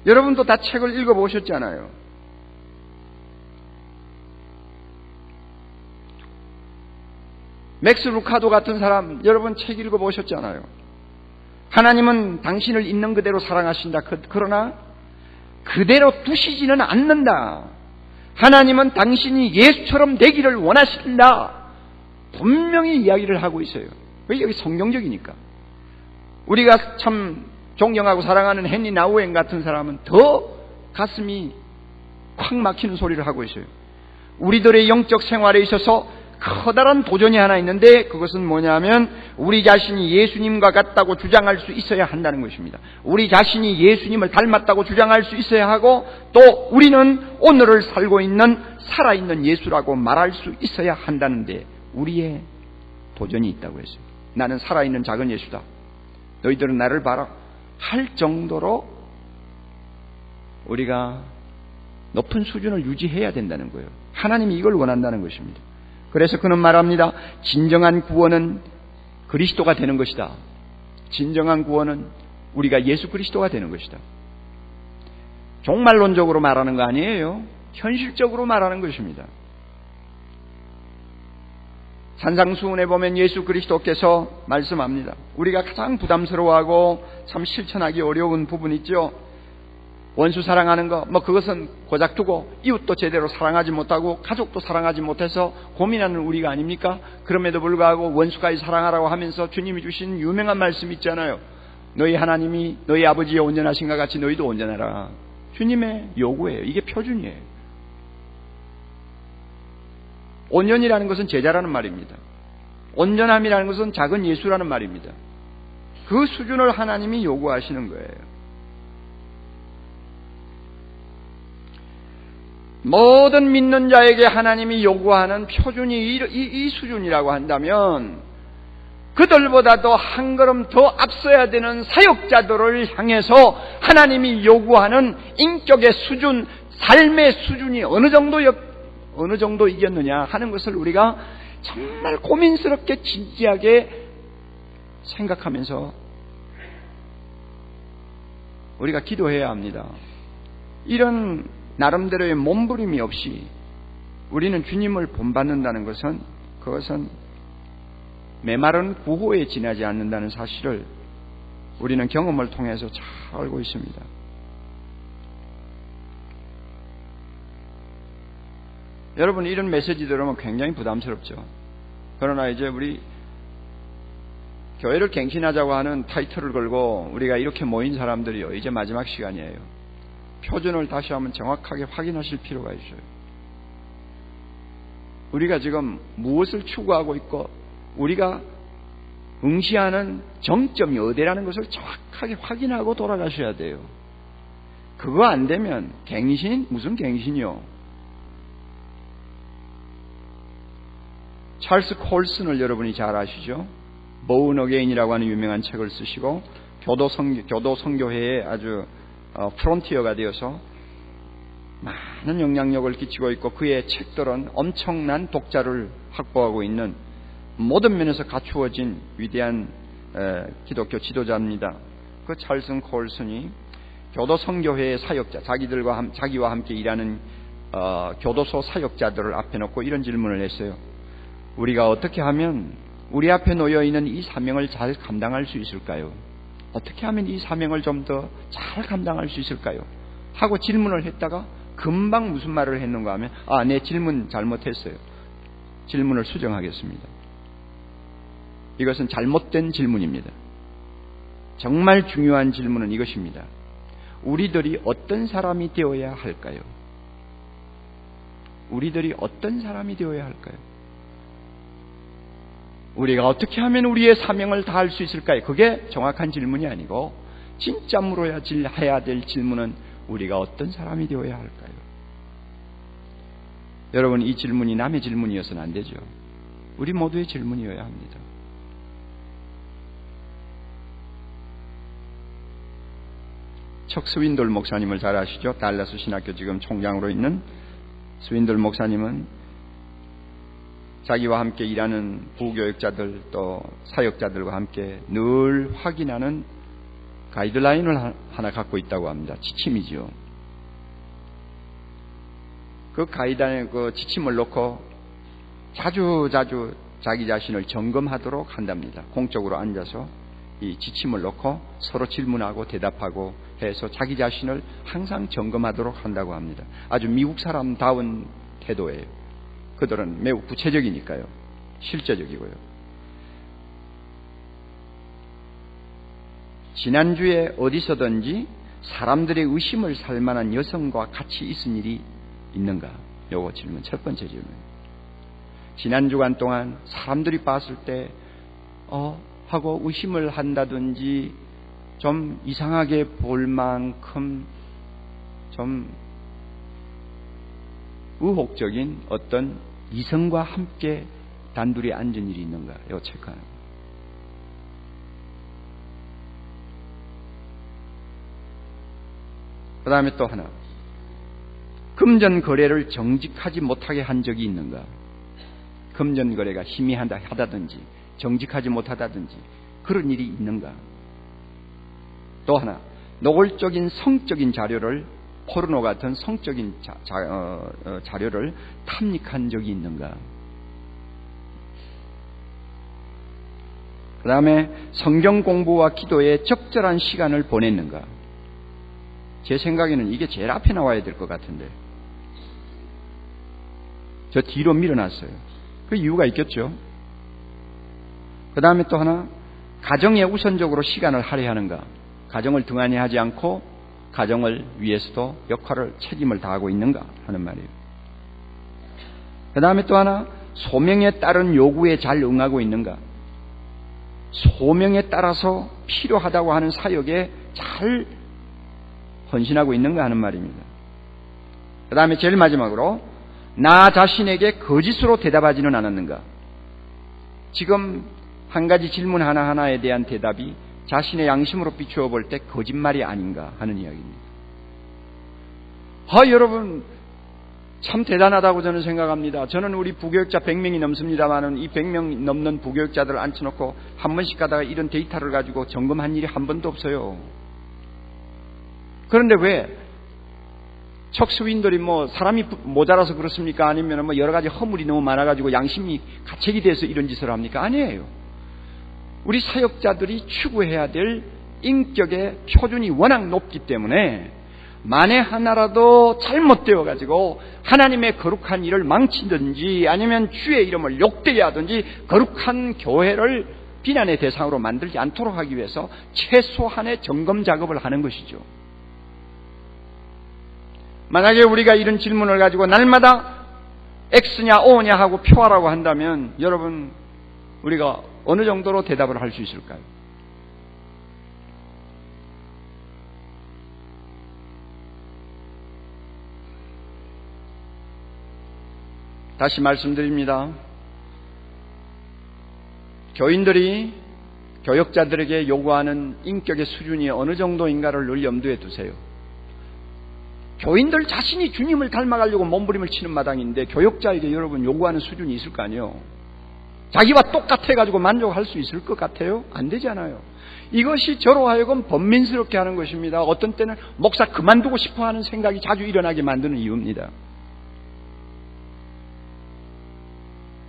여러분도 다 책을 읽어보셨잖아요. 맥스 루카도 같은 사람 여러분 책 읽어보셨잖아요. 하나님은 당신을 있는 그대로 사랑하신다. 그러나 그대로 두시지는 않는다. 하나님은 당신이 예수처럼 되기를 원하신다. 분명히 이야기를 하고 있어요. 왜 여기 성경적이니까. 우리가 참 존경하고 사랑하는 헨리 나우엔 같은 사람은 더 가슴이 콱 막히는 소리를 하고 있어요. 우리들의 영적 생활에 있어서 커다란 도전이 하나 있는데 그것은 뭐냐면 우리 자신이 예수님과 같다고 주장할 수 있어야 한다는 것입니다. 우리 자신이 예수님을 닮았다고 주장할 수 있어야 하고 또 우리는 오늘을 살고 있는 살아있는 예수라고 말할 수 있어야 한다는데 우리의 도전이 있다고 했어요. 나는 살아있는 작은 예수다. 너희들은 나를 봐라. 할 정도로 우리가 높은 수준을 유지해야 된다는 거예요. 하나님이 이걸 원한다는 것입니다. 그래서 그는 말합니다. 진정한 구원은 그리스도가 되는 것이다. 진정한 구원은 우리가 예수 그리스도가 되는 것이다. 종말론적으로 말하는 거 아니에요. 현실적으로 말하는 것입니다. 산상수훈에 보면 예수 그리스도께서 말씀합니다. 우리가 가장 부담스러워하고 참 실천하기 어려운 부분 있죠. 원수 사랑하는 거, 그것은 고작 두고 이웃도 제대로 사랑하지 못하고 가족도 사랑하지 못해서 고민하는 우리가 아닙니까? 그럼에도 불구하고 원수까지 사랑하라고 하면서 주님이 주신 유명한 말씀 있잖아요. 너희 하나님이 너희 아버지의 온전하신가 같이 너희도 온전하라. 주님의 요구예요. 이게 표준이에요. 온전이라는 것은 제자라는 말입니다. 온전함이라는 것은 작은 예수라는 말입니다. 그 수준을 하나님이 요구하시는 거예요. 모든 믿는 자에게 하나님이 요구하는 표준이 이 수준이라고 한다면 그들보다도 한 걸음 더 앞서야 되는 사역자들을 향해서 하나님이 요구하는 인격의 수준, 삶의 수준이 어느 정도 이겼느냐 하는 것을 우리가 정말 고민스럽게 진지하게 생각하면서 우리가 기도해야 합니다. 이런 나름대로의 몸부림이 없이 우리는 주님을 본받는다는 것은 그것은 메마른 구호에 지나지 않는다는 사실을 우리는 경험을 통해서 잘 알고 있습니다. 여러분 이런 메시지 들으면 굉장히 부담스럽죠. 그러나 이제 우리 교회를 갱신하자고 하는 타이틀을 걸고 우리가 이렇게 모인 사람들이요. 이제 마지막 시간이에요. 표준을 다시 한번 정확하게 확인하실 필요가 있어요. 우리가 지금 무엇을 추구하고 있고 우리가 응시하는 정점이 어디라는 것을 정확하게 확인하고 돌아가셔야 돼요. 그거 안 되면 갱신? 무슨 갱신이요? 찰스 콜슨을 여러분이 잘 아시죠? Born Again이라고 하는 유명한 책을 쓰시고 교도 선교회의 아주 프론티어가 되어서 많은 영향력을 끼치고 있고 그의 책들은 엄청난 독자를 확보하고 있는 모든 면에서 갖추어진 위대한 기독교 지도자입니다. 그 찰스 콜슨이 교도 선교회의 사역자, 자기와 함께 일하는 교도소 사역자들을 앞에 놓고 이런 질문을 했어요. 우리가 어떻게 하면 우리 앞에 놓여 있는 이 사명을 잘 감당할 수 있을까요? 어떻게 하면 이 사명을 좀 더 잘 감당할 수 있을까요? 하고 질문을 했다가 금방 무슨 말을 했는가 하면 내 질문 잘못했어요. 질문을 수정하겠습니다. 이것은 잘못된 질문입니다. 정말 중요한 질문은 이것입니다. 우리들이 어떤 사람이 되어야 할까요? 우리들이 어떤 사람이 되어야 할까요? 우리가 어떻게 하면 우리의 사명을 다할 수 있을까요? 그게 정확한 질문이 아니고 진짜 물어야 해야 될 질문은 우리가 어떤 사람이 되어야 할까요? 여러분, 이 질문이 남의 질문이어서는 안 되죠. 우리 모두의 질문이어야 합니다. 척 스윈돌 목사님을 잘 아시죠? 달라스 신학교 지금 총장으로 있는 스윈돌 목사님은 자기와 함께 일하는 부교육자들 또 사역자들과 함께 늘 확인하는 가이드라인을 하나 갖고 있다고 합니다. 지침이죠. 그 가이드라인, 그 지침을 놓고 자주 자기 자신을 점검하도록 한답니다. 공적으로 앉아서 이 지침을 놓고 서로 질문하고 대답하고 해서 자기 자신을 항상 점검하도록 한다고 합니다. 아주 미국 사람다운 태도예요. 그들은 매우 구체적이니까요. 실제적이고요. 지난주에 어디서든지 사람들의 의심을 살 만한 여성과 같이 있은 일이 있는가? 요거 질문, 첫 번째 질문. 지난 주간 동안 사람들이 봤을 때 하고 의심을 한다든지 좀 이상하게 볼 만큼 좀 의혹적인 어떤 이성과 함께 단둘이 앉은 일이 있는가? 이거 체크하는 거예요. 그 다음에 또 하나, 금전 거래를 정직하지 못하게 한 적이 있는가? 금전 거래가 희미하다든지 정직하지 못하다든지 그런 일이 있는가? 또 하나, 노골적인 성적인 자료를, 포르노 같은 성적인 자료를 탐닉한 적이 있는가? 그 다음에 성경 공부와 기도에 적절한 시간을 보냈는가? 제 생각에는 이게 제일 앞에 나와야 될 것 같은데 저 뒤로 밀어놨어요. 그 이유가 있겠죠. 그 다음에 또 하나, 가정에 우선적으로 시간을 할애하는가? 가정을 등한히 하지 않고 가정을 위해서도 역할을, 책임을 다하고 있는가 하는 말이에요. 그 다음에 또 하나, 소명에 따른 요구에 잘 응하고 있는가? 소명에 따라서 필요하다고 하는 사역에 잘 헌신하고 있는가 하는 말입니다. 그 다음에 제일 마지막으로, 나 자신에게 거짓으로 대답하지는 않았는가? 지금 한 가지 질문 하나하나에 대한 대답이 자신의 양심으로 비추어 볼 때 거짓말이 아닌가 하는 이야기입니다. 여러분 참 대단하다고 저는 생각합니다. 저는 우리 부교육자 100명이 넘습니다만은 이 100명 넘는 부교육자들을 앉혀놓고 한 번씩 가다가 이런 데이터를 가지고 점검한 일이 한 번도 없어요. 그런데 왜 척스윈들이 사람이 모자라서 그렇습니까? 아니면 여러 가지 허물이 너무 많아가지고 양심이 가책이 돼서 이런 짓을 합니까? 아니에요. 우리 사역자들이 추구해야 될 인격의 표준이 워낙 높기 때문에 만에 하나라도 잘못되어가지고 하나님의 거룩한 일을 망치든지 아니면 주의 이름을 욕되게 하든지 거룩한 교회를 비난의 대상으로 만들지 않도록 하기 위해서 최소한의 점검 작업을 하는 것이죠. 만약에 우리가 이런 질문을 가지고 날마다 X냐 O냐 하고 표하라고 한다면 여러분 우리가 어느 정도로 대답을 할 수 있을까요? 다시 말씀드립니다. 교인들이 교역자들에게 요구하는 인격의 수준이 어느 정도인가를 늘 염두에 두세요. 교인들 자신이 주님을 닮아가려고 몸부림을 치는 마당인데 교역자에게 여러분 요구하는 수준이 있을 거 아니에요. 자기와 똑같아가지고 만족할 수 있을 것 같아요? 안 되잖아요. 이것이 저로 하여금 번민스럽게 하는 것입니다. 어떤 때는 목사 그만두고 싶어하는 생각이 자주 일어나게 만드는 이유입니다.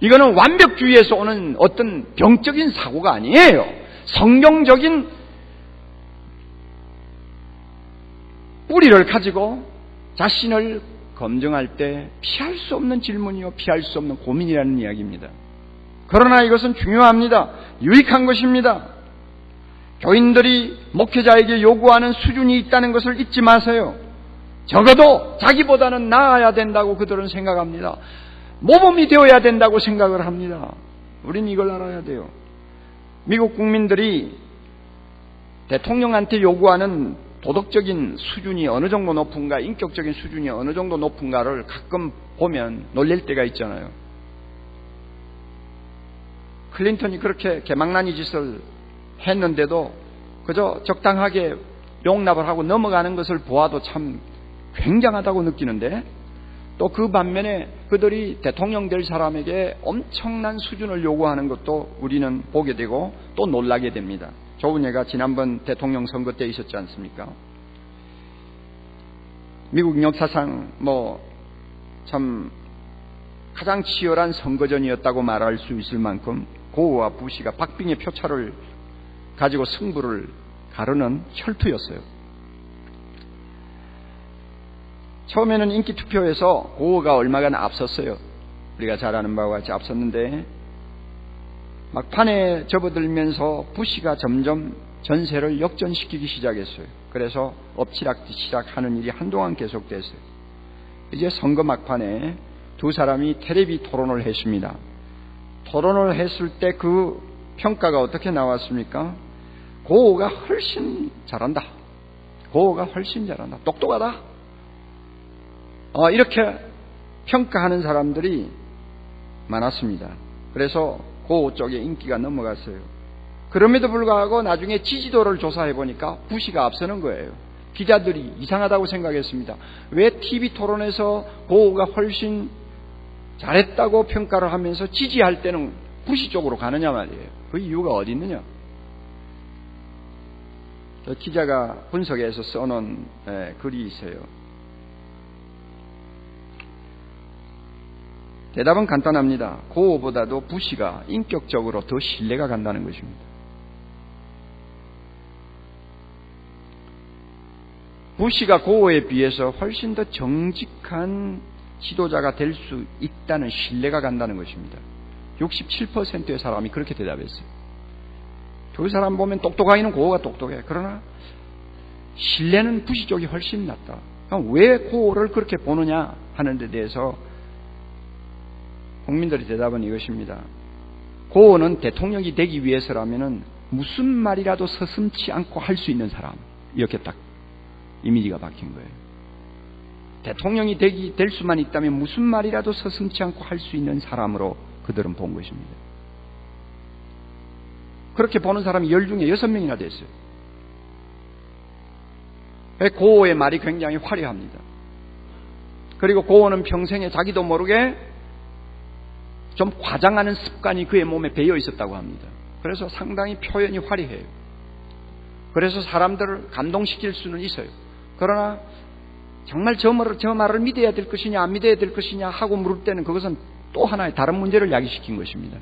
이거는 완벽주의에서 오는 어떤 병적인 사고가 아니에요. 성경적인 뿌리를 가지고 자신을 검증할 때 피할 수 없는 질문이요, 피할 수 없는 고민이라는 이야기입니다. 그러나 이것은 중요합니다. 유익한 것입니다. 교인들이 목회자에게 요구하는 수준이 있다는 것을 잊지 마세요. 적어도 자기보다는 나아야 된다고 그들은 생각합니다. 모범이 되어야 된다고 생각을 합니다. 우린 이걸 알아야 돼요. 미국 국민들이 대통령한테 요구하는 도덕적인 수준이 어느 정도 높은가, 인격적인 수준이 어느 정도 높은가를 가끔 보면 놀랄 때가 있잖아요. 클린턴이 그렇게 개망나니 짓을 했는데도 그저 적당하게 용납을 하고 넘어가는 것을 보아도 참 굉장하다고 느끼는데, 또 그 반면에 그들이 대통령 될 사람에게 엄청난 수준을 요구하는 것도 우리는 보게 되고 또 놀라게 됩니다. 좋은 예가 지난번 대통령 선거 때 있었지 않습니까? 미국 역사상 참 가장 치열한 선거전이었다고 말할 수 있을 만큼 고어와 부시가 박빙의 표차를 가지고 승부를 가르는 혈투였어요. 처음에는 인기투표에서 고어가 얼마간 앞섰어요. 우리가 잘 아는 바와 같이 앞섰는데 막판에 접어들면서 부시가 점점 전세를 역전시키기 시작했어요. 그래서 엎치락뒤치락 하는 일이 한동안 계속됐어요. 이제 선거 막판에 두 사람이 텔레비 토론을 했습니다. 토론을 했을 때 그 평가가 어떻게 나왔습니까? 고어가 훨씬 잘한다. 고어가 훨씬 잘한다. 똑똑하다. 이렇게 평가하는 사람들이 많았습니다. 그래서 고어 쪽에 인기가 넘어갔어요. 그럼에도 불구하고 나중에 지지도를 조사해 보니까 부시가 앞서는 거예요. 기자들이 이상하다고 생각했습니다. 왜 TV 토론에서 고어가 훨씬 잘했다고 평가를 하면서 지지할 때는 부시 쪽으로 가느냐 말이에요. 그 이유가 어디 있느냐? 기자가 분석해서 써놓은 글이 있어요. 대답은 간단합니다. 고어보다도 부시가 인격적으로 더 신뢰가 간다는 것입니다. 부시가 고어에 비해서 훨씬 더 정직한 지도자가 될 수 있다는 신뢰가 간다는 것입니다. 67%의 사람이 그렇게 대답했어요. 두 사람 보면 똑똑하기는 고어가 똑똑해. 그러나 신뢰는 부시 쪽이 훨씬 낫다. 왜 고어를 그렇게 보느냐 하는 데 대해서 국민들의 대답은 이것입니다. 고어는 대통령이 되기 위해서라면 무슨 말이라도 서슴지 않고 할 수 있는 사람, 이렇게 딱 이미지가 박힌 거예요. 대통령이 될 수만 있다면 무슨 말이라도 서슴지 않고 할 수 있는 사람으로 그들은 본 것입니다. 그렇게 보는 사람이 10 중에 6명이나 됐어요. 고어의 말이 굉장히 화려합니다. 그리고 고어는 평생에 자기도 모르게 좀 과장하는 습관이 그의 몸에 배어 있었다고 합니다. 그래서 상당히 표현이 화려해요. 그래서 사람들을 감동시킬 수는 있어요. 그러나 정말 저 말을 믿어야 될 것이냐 안 믿어야 될 것이냐 하고 물을 때는 그것은 또 하나의 다른 문제를 야기시킨 것입니다.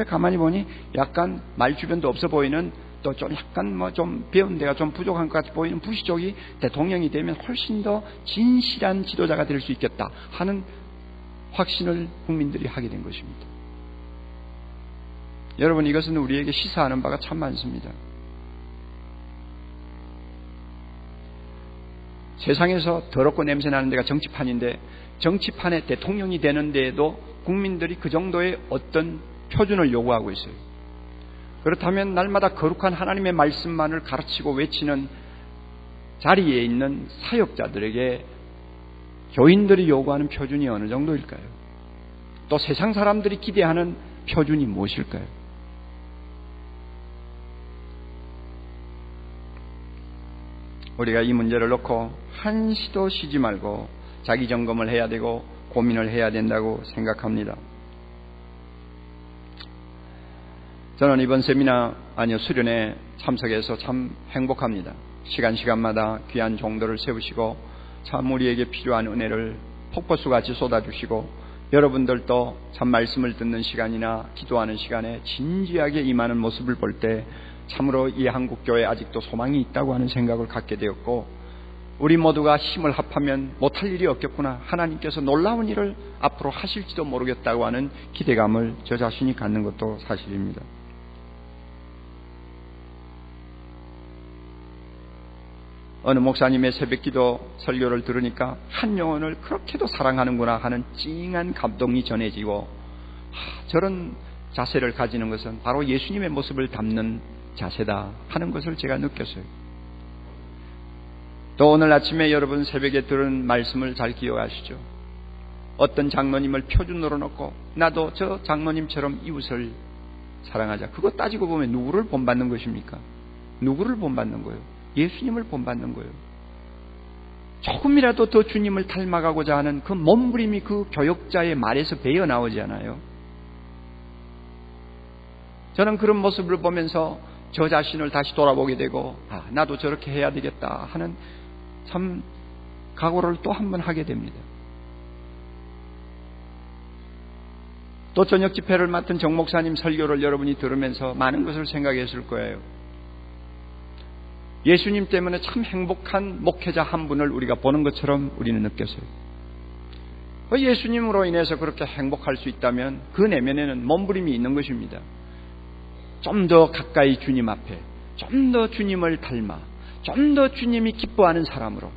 가만히 보니 약간 말 주변도 없어 보이는, 또 좀 약간 좀 배운 데가 좀 부족한 것 같아 보이는 부시 쪽이 대통령이 되면 훨씬 더 진실한 지도자가 될 수 있겠다 하는 확신을 국민들이 하게 된 것입니다. 여러분, 이것은 우리에게 시사하는 바가 참 많습니다. 세상에서 더럽고 냄새나는 데가 정치판인데, 정치판에 대통령이 되는 데에도 국민들이 그 정도의 어떤 표준을 요구하고 있어요. 그렇다면 날마다 거룩한 하나님의 말씀만을 가르치고 외치는 자리에 있는 사역자들에게 교인들이 요구하는 표준이 어느 정도일까요? 또 세상 사람들이 기대하는 표준이 무엇일까요? 우리가 이 문제를 놓고 한시도 쉬지 말고 자기 점검을 해야 되고 고민을 해야 된다고 생각합니다. 저는 이번 수련회 참석해서 참 행복합니다. 시간마다 귀한 종들을 세우시고 참 우리에게 필요한 은혜를 폭포수같이 쏟아주시고 여러분들도 참 말씀을 듣는 시간이나 기도하는 시간에 진지하게 임하는 모습을 볼 때 참으로 이 한국교회에 아직도 소망이 있다고 하는 생각을 갖게 되었고, 우리 모두가 힘을 합하면 못할 일이 없겠구나, 하나님께서 놀라운 일을 앞으로 하실지도 모르겠다고 하는 기대감을 저 자신이 갖는 것도 사실입니다. 어느 목사님의 새벽기도 설교를 들으니까 한 영혼을 그렇게도 사랑하는구나 하는 찡한 감동이 전해지고, 저런 자세를 가지는 것은 바로 예수님의 모습을 담는 자세다 하는 것을 제가 느꼈어요. 또 오늘 아침에 여러분 새벽에 들은 말씀을 잘 기억하시죠? 어떤 장로님을 표준으로 놓고 나도 저 장로님처럼 이웃을 사랑하자. 그거 따지고 보면 누구를 본받는 것입니까? 누구를 본받는 거예요? 예수님을 본받는 거예요. 조금이라도 더 주님을 닮아가고자 하는 그 몸부림이 그 교역자의 말에서 배어 나오지 않아요? 저는 그런 모습을 보면서 저 자신을 다시 돌아보게 되고, 나도 저렇게 해야 되겠다 하는 참 각오를 또 한 번 하게 됩니다. 또 저녁 집회를 맡은 정 목사님 설교를 여러분이 들으면서 많은 것을 생각했을 거예요. 예수님 때문에 참 행복한 목회자 한 분을 우리가 보는 것처럼 우리는 느꼈어요. 예수님으로 인해서 그렇게 행복할 수 있다면 그 내면에는 몸부림이 있는 것입니다. 좀 더 가까이 주님 앞에, 좀 더 주님을 닮아, 좀 더 주님이 기뻐하는 사람으로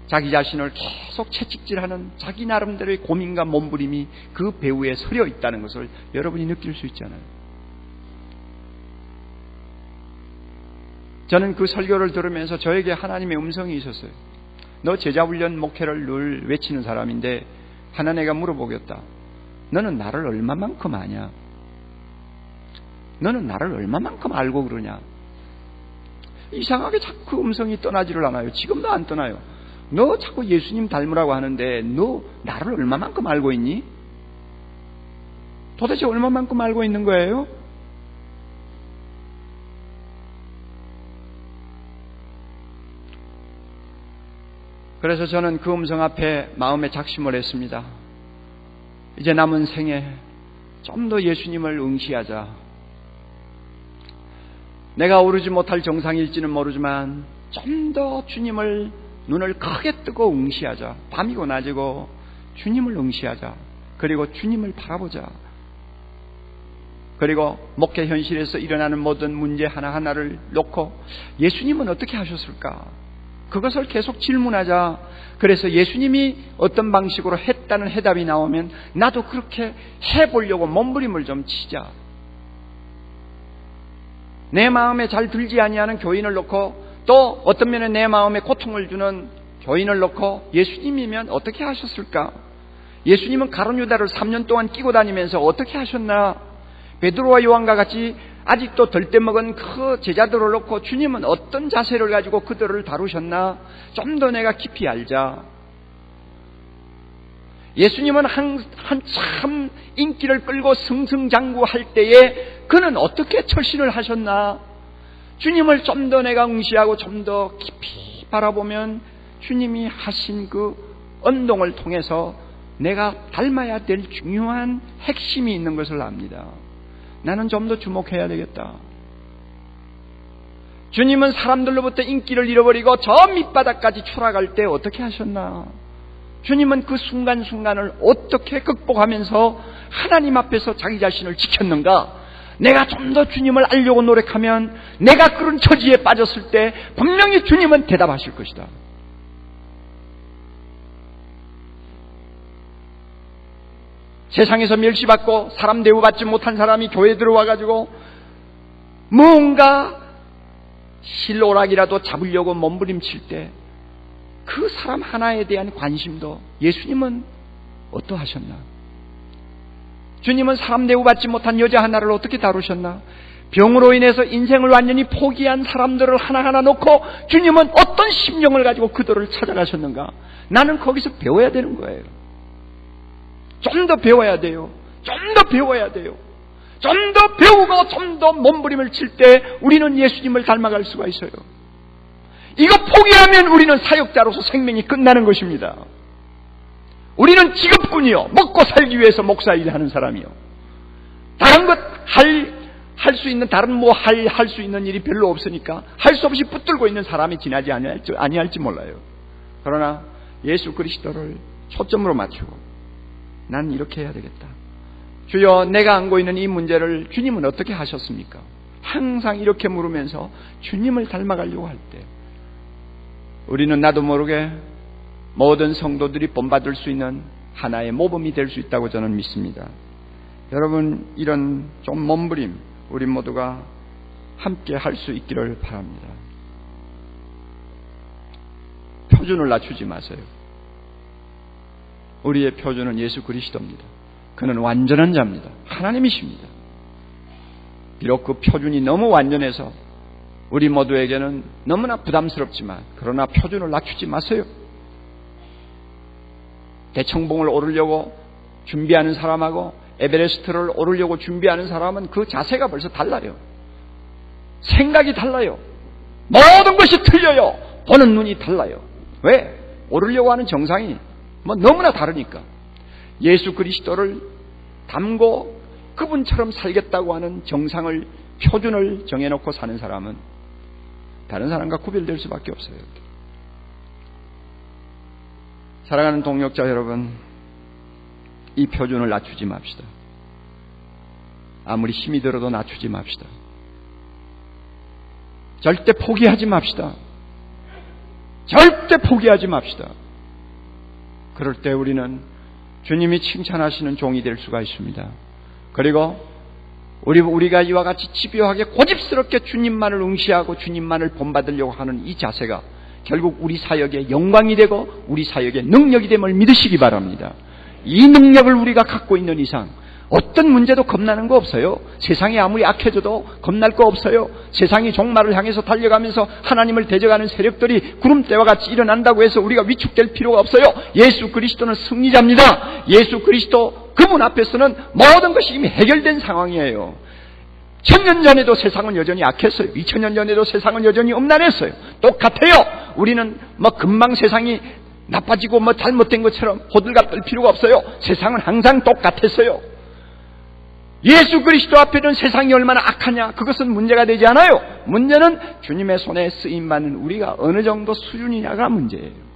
자기 자신을 계속 채찍질하는 자기 나름대로의 고민과 몸부림이 그 배후에 서려 있다는 것을 여러분이 느낄 수 있잖아요. 저는 그 설교를 들으면서 저에게 하나님의 음성이 있었어요. 너 제자훈련 목회를 늘 외치는 사람인데 하나 내가 물어보겠다. 너는 나를 얼마만큼 아냐? 너는 나를 얼마만큼 알고 그러냐? 이상하게 자꾸 그 음성이 떠나지를 않아요. 지금도 안 떠나요. 너 자꾸 예수님 닮으라고 하는데 너 나를 얼마만큼 알고 있니? 도대체 얼마만큼 알고 있는 거예요? 그래서 저는 그 음성 앞에 마음에 작심을 했습니다. 이제 남은 생에 좀 더 예수님을 응시하자. 내가 오르지 못할 정상일지는 모르지만 좀 더 주님을 눈을 크게 뜨고 응시하자. 밤이고 낮이고 주님을 응시하자. 그리고 주님을 바라보자. 그리고 목회 현실에서 일어나는 모든 문제 하나하나를 놓고 예수님은 어떻게 하셨을까? 그것을 계속 질문하자. 그래서 예수님이 어떤 방식으로 했다는 해답이 나오면 나도 그렇게 해보려고 몸부림을 좀 치자. 내 마음에 잘 들지 아니하는 교인을 놓고 또 어떤 면에 내 마음에 고통을 주는 교인을 놓고 예수님이면 어떻게 하셨을까? 예수님은 가룟 유다를 3년 동안 끼고 다니면서 어떻게 하셨나? 베드로와 요한과 같이 아직도 덜때먹은 그 제자들을 놓고 주님은 어떤 자세를 가지고 그들을 다루셨나? 좀 더 내가 깊이 알자. 예수님은 한참 인기를 끌고 승승장구할 때에 그는 어떻게 철신을 하셨나? 주님을 좀 더 내가 응시하고 좀 더 깊이 바라보면 주님이 하신 그 언동을 통해서 내가 닮아야 될 중요한 핵심이 있는 것을 압니다. 나는 좀 더 주목해야 되겠다. 주님은 사람들로부터 인기를 잃어버리고 저 밑바닥까지 추락할 때 어떻게 하셨나? 주님은 그 순간순간을 어떻게 극복하면서 하나님 앞에서 자기 자신을 지켰는가? 내가 좀 더 주님을 알려고 노력하면 내가 그런 처지에 빠졌을 때 분명히 주님은 대답하실 것이다. 세상에서 멸시받고 사람 대우받지 못한 사람이 교회에 들어와가지고 뭔가 실오락이라도 잡으려고 몸부림칠 때 그 사람 하나에 대한 관심도 예수님은 어떠하셨나? 주님은 사람 대우받지 못한 여자 하나를 어떻게 다루셨나? 병으로 인해서 인생을 완전히 포기한 사람들을 하나하나 놓고 주님은 어떤 심령을 가지고 그들을 찾아가셨는가? 나는 거기서 배워야 되는 거예요. 좀 더 배워야 돼요. 좀 더 배워야 돼요. 좀 더 배우고 좀 더 몸부림을 칠 때 우리는 예수님을 닮아갈 수가 있어요. 이거 포기하면 우리는 사역자로서 생명이 끝나는 것입니다. 우리는 직업군이요. 먹고 살기 위해서 목사 일하는 사람이요. 다른 것 할 수 있는 다른 할 수 있는 일이 별로 없으니까 할 수 없이 붙들고 있는 사람이 지나지 아니할지 몰라요. 그러나 예수 그리스도를 초점으로 맞추고 난 이렇게 해야 되겠다. 주여, 내가 안고 있는 이 문제를 주님은 어떻게 하셨습니까? 항상 이렇게 물으면서 주님을 닮아가려고 할 때 우리는 나도 모르게 모든 성도들이 본받을 수 있는 하나의 모범이 될 수 있다고 저는 믿습니다. 여러분, 이런 좀 몸부림 우리 모두가 함께 할 수 있기를 바랍니다. 표준을 낮추지 마세요. 우리의 표준은 예수 그리스도입니다. 그는 완전한 자입니다. 하나님이십니다. 비록 그 표준이 너무 완전해서 우리 모두에게는 너무나 부담스럽지만 그러나 표준을 낮추지 마세요. 대청봉을 오르려고 준비하는 사람하고 에베레스트를 오르려고 준비하는 사람은 그 자세가 벌써 달라요. 생각이 달라요. 모든 것이 틀려요. 보는 눈이 달라요. 왜? 오르려고 하는 정상이 너무나 다르니까. 예수 그리스도를 닮고 그분처럼 살겠다고 하는 정상을, 표준을 정해놓고 사는 사람은 다른 사람과 구별될 수밖에 없어요. 사랑하는 동역자 여러분, 이 표준을 낮추지 맙시다. 아무리 힘이 들어도 낮추지 맙시다. 절대 포기하지 맙시다. 절대 포기하지 맙시다. 그럴 때 우리는 주님이 칭찬하시는 종이 될 수가 있습니다. 그리고 우리가 이와 같이 집요하게 고집스럽게 주님만을 응시하고 주님만을 본받으려고 하는 이 자세가 결국 우리 사역의 영광이 되고 우리 사역의 능력이 됨을 믿으시기 바랍니다. 이 능력을 우리가 갖고 있는 이상 어떤 문제도 겁나는 거 없어요. 세상이 아무리 악해져도 겁날 거 없어요. 세상이 종말을 향해서 달려가면서 하나님을 대적하는 세력들이 구름대와 같이 일어난다고 해서 우리가 위축될 필요가 없어요. 예수 그리스도는 승리자입니다. 예수 그리스도 그분 앞에서는 모든 것이 이미 해결된 상황이에요. 1000년 전에도 세상은 여전히 악했어요. 2000년 전에도 세상은 여전히 음란했어요. 똑같아요. 우리는 금방 세상이 나빠지고 잘못된 것처럼 호들갑 떨 필요가 없어요. 세상은 항상 똑같았어요. 예수 그리스도 앞에는 세상이 얼마나 악하냐, 그것은 문제가 되지 않아요. 문제는 주님의 손에 쓰임받는 우리가 어느 정도 수준이냐가 문제예요.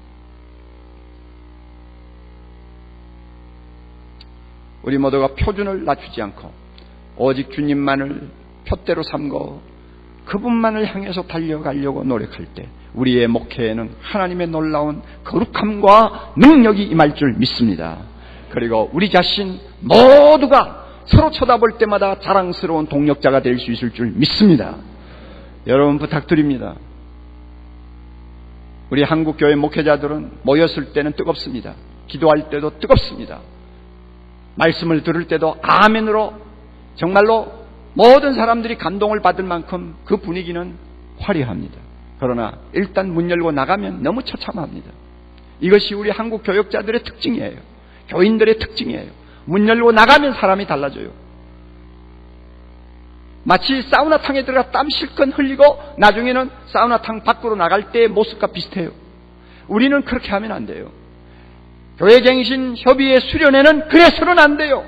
우리 모두가 표준을 낮추지 않고 오직 주님만을 표대로 삼고 그분만을 향해서 달려가려고 노력할 때 우리의 목회에는 하나님의 놀라운 거룩함과 능력이 임할 줄 믿습니다. 그리고 우리 자신 모두가 서로 쳐다볼 때마다 자랑스러운 동력자가 될 수 있을 줄 믿습니다. 여러분 부탁드립니다. 우리 한국교회 목회자들은 모였을 때는 뜨겁습니다. 기도할 때도 뜨겁습니다. 말씀을 들을 때도 아멘으로 정말로 모든 사람들이 감동을 받을 만큼 그 분위기는 화려합니다. 그러나 일단 문 열고 나가면 너무 처참합니다. 이것이 우리 한국 교역자들의 특징이에요. 교인들의 특징이에요. 문 열고 나가면 사람이 달라져요. 마치 사우나탕에 들어가 땀 실컷 흘리고 나중에는 사우나탕 밖으로 나갈 때의 모습과 비슷해요. 우리는 그렇게 하면 안 돼요. 교회갱신 협의회 수련회는 그래서는 안 돼요.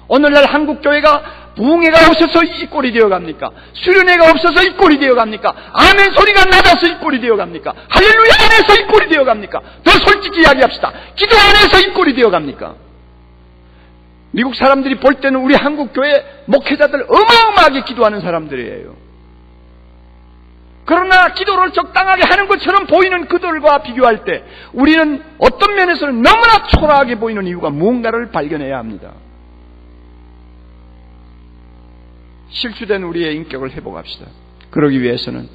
오늘날 한국교회가 부흥회가 없어서 이 꼴이 되어갑니까? 수련회가 없어서 이 꼴이 되어갑니까? 아멘 소리가 낮아서 이 꼴이 되어갑니까? 할렐루야 안에서 이 꼴이 되어갑니까? 더 솔직히 이야기합시다. 기도 안에서 이 꼴이 되어갑니까? 미국 사람들이 볼 때는 우리 한국교회 목회자들 어마어마하게 기도하는 사람들이에요. 그러나 기도를 적당하게 하는 것처럼 보이는 그들과 비교할 때 우리는 어떤 면에서는 너무나 초라하게 보이는 이유가 무언가를 발견해야 합니다. 실추된 우리의 인격을 회복합시다. 그러기 위해서는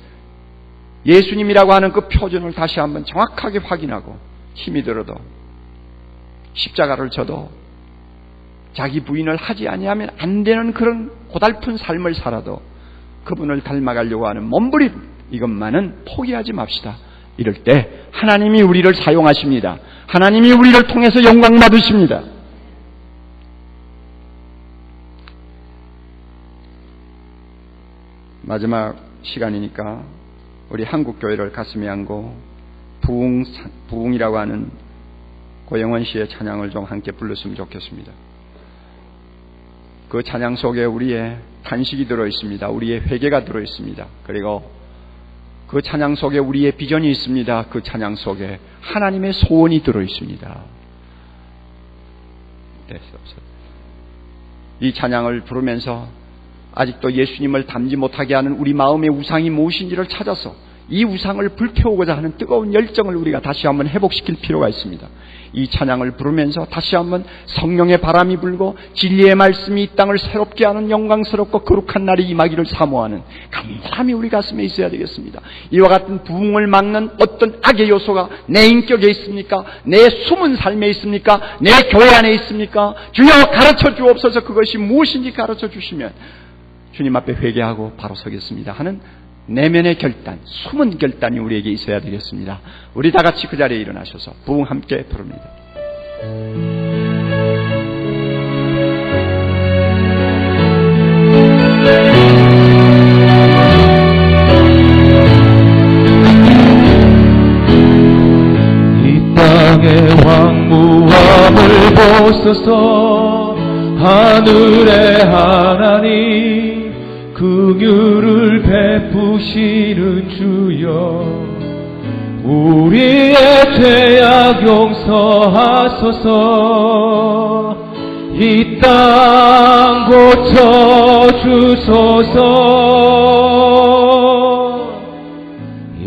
예수님이라고 하는 그 표준을 다시 한번 정확하게 확인하고 힘이 들어도 십자가를 져도 자기 부인을 하지 아니하면 안 되는 그런 고달픈 삶을 살아도 그분을 닮아가려고 하는 몸부림, 이것만은 포기하지 맙시다. 이럴 때 하나님이 우리를 사용하십니다. 하나님이 우리를 통해서 영광 받으십니다. 마지막 시간이니까 우리 한국교회를 가슴에 안고 부흥이라고 하는 고영원 씨의 찬양을 좀 함께 불렀으면 좋겠습니다. 그 찬양 속에 우리의 탄식이 들어있습니다. 우리의 회개가 들어있습니다. 그리고 그 찬양 속에 우리의 비전이 있습니다. 그 찬양 속에 하나님의 소원이 들어있습니다. 이 찬양을 부르면서 아직도 예수님을 닮지 못하게 하는 우리 마음의 우상이 무엇인지를 찾아서 이 우상을 불태우고자 하는 뜨거운 열정을 우리가 다시 한번 회복시킬 필요가 있습니다. 이 찬양을 부르면서 다시 한번 성령의 바람이 불고 진리의 말씀이 이 땅을 새롭게 하는 영광스럽고 거룩한 날이 임하기를 사모하는 간절함이 우리 가슴에 있어야 되겠습니다. 이와 같은 부흥을 막는 어떤 악의 요소가 내 인격에 있습니까? 내 숨은 삶에 있습니까? 내 교회 안에 있습니까? 주여 가르쳐 주옵소서. 그것이 무엇인지 가르쳐 주시면 주님 앞에 회개하고 바로 서겠습니다 하는 내면의 결단, 숨은 결단이 우리에게 있어야 되겠습니다. 우리 다 같이 그 자리에 일어나셔서 부흥 함께 부릅니다. 이 땅의 황무함을 보소서. 하늘의 하나님 긍휼을 베푸시는 주여, 우리의 죄악 용서하소서. 이 땅 고쳐주소서.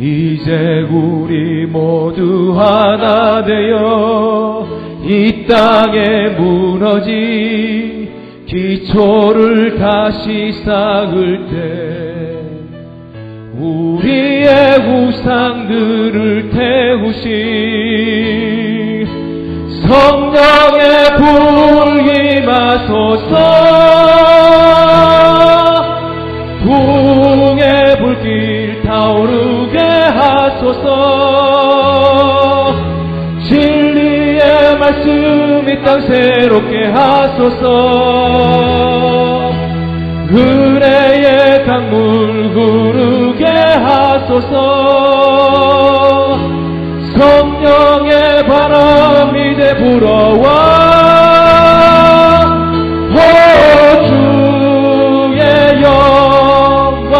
이제 우리 모두 하나 되어 이 땅에 무너진 기초를 다시 쌓을 때 우리의 우상들을 태우신 성령의 불 임하소서. 부흥의 불길 타오르게 하소서. 진리의 말씀 이 땅 새롭게 하소서. 은혜의 강물 흐르게 하소서. 성령의 바람 이제 불어와 주의 영광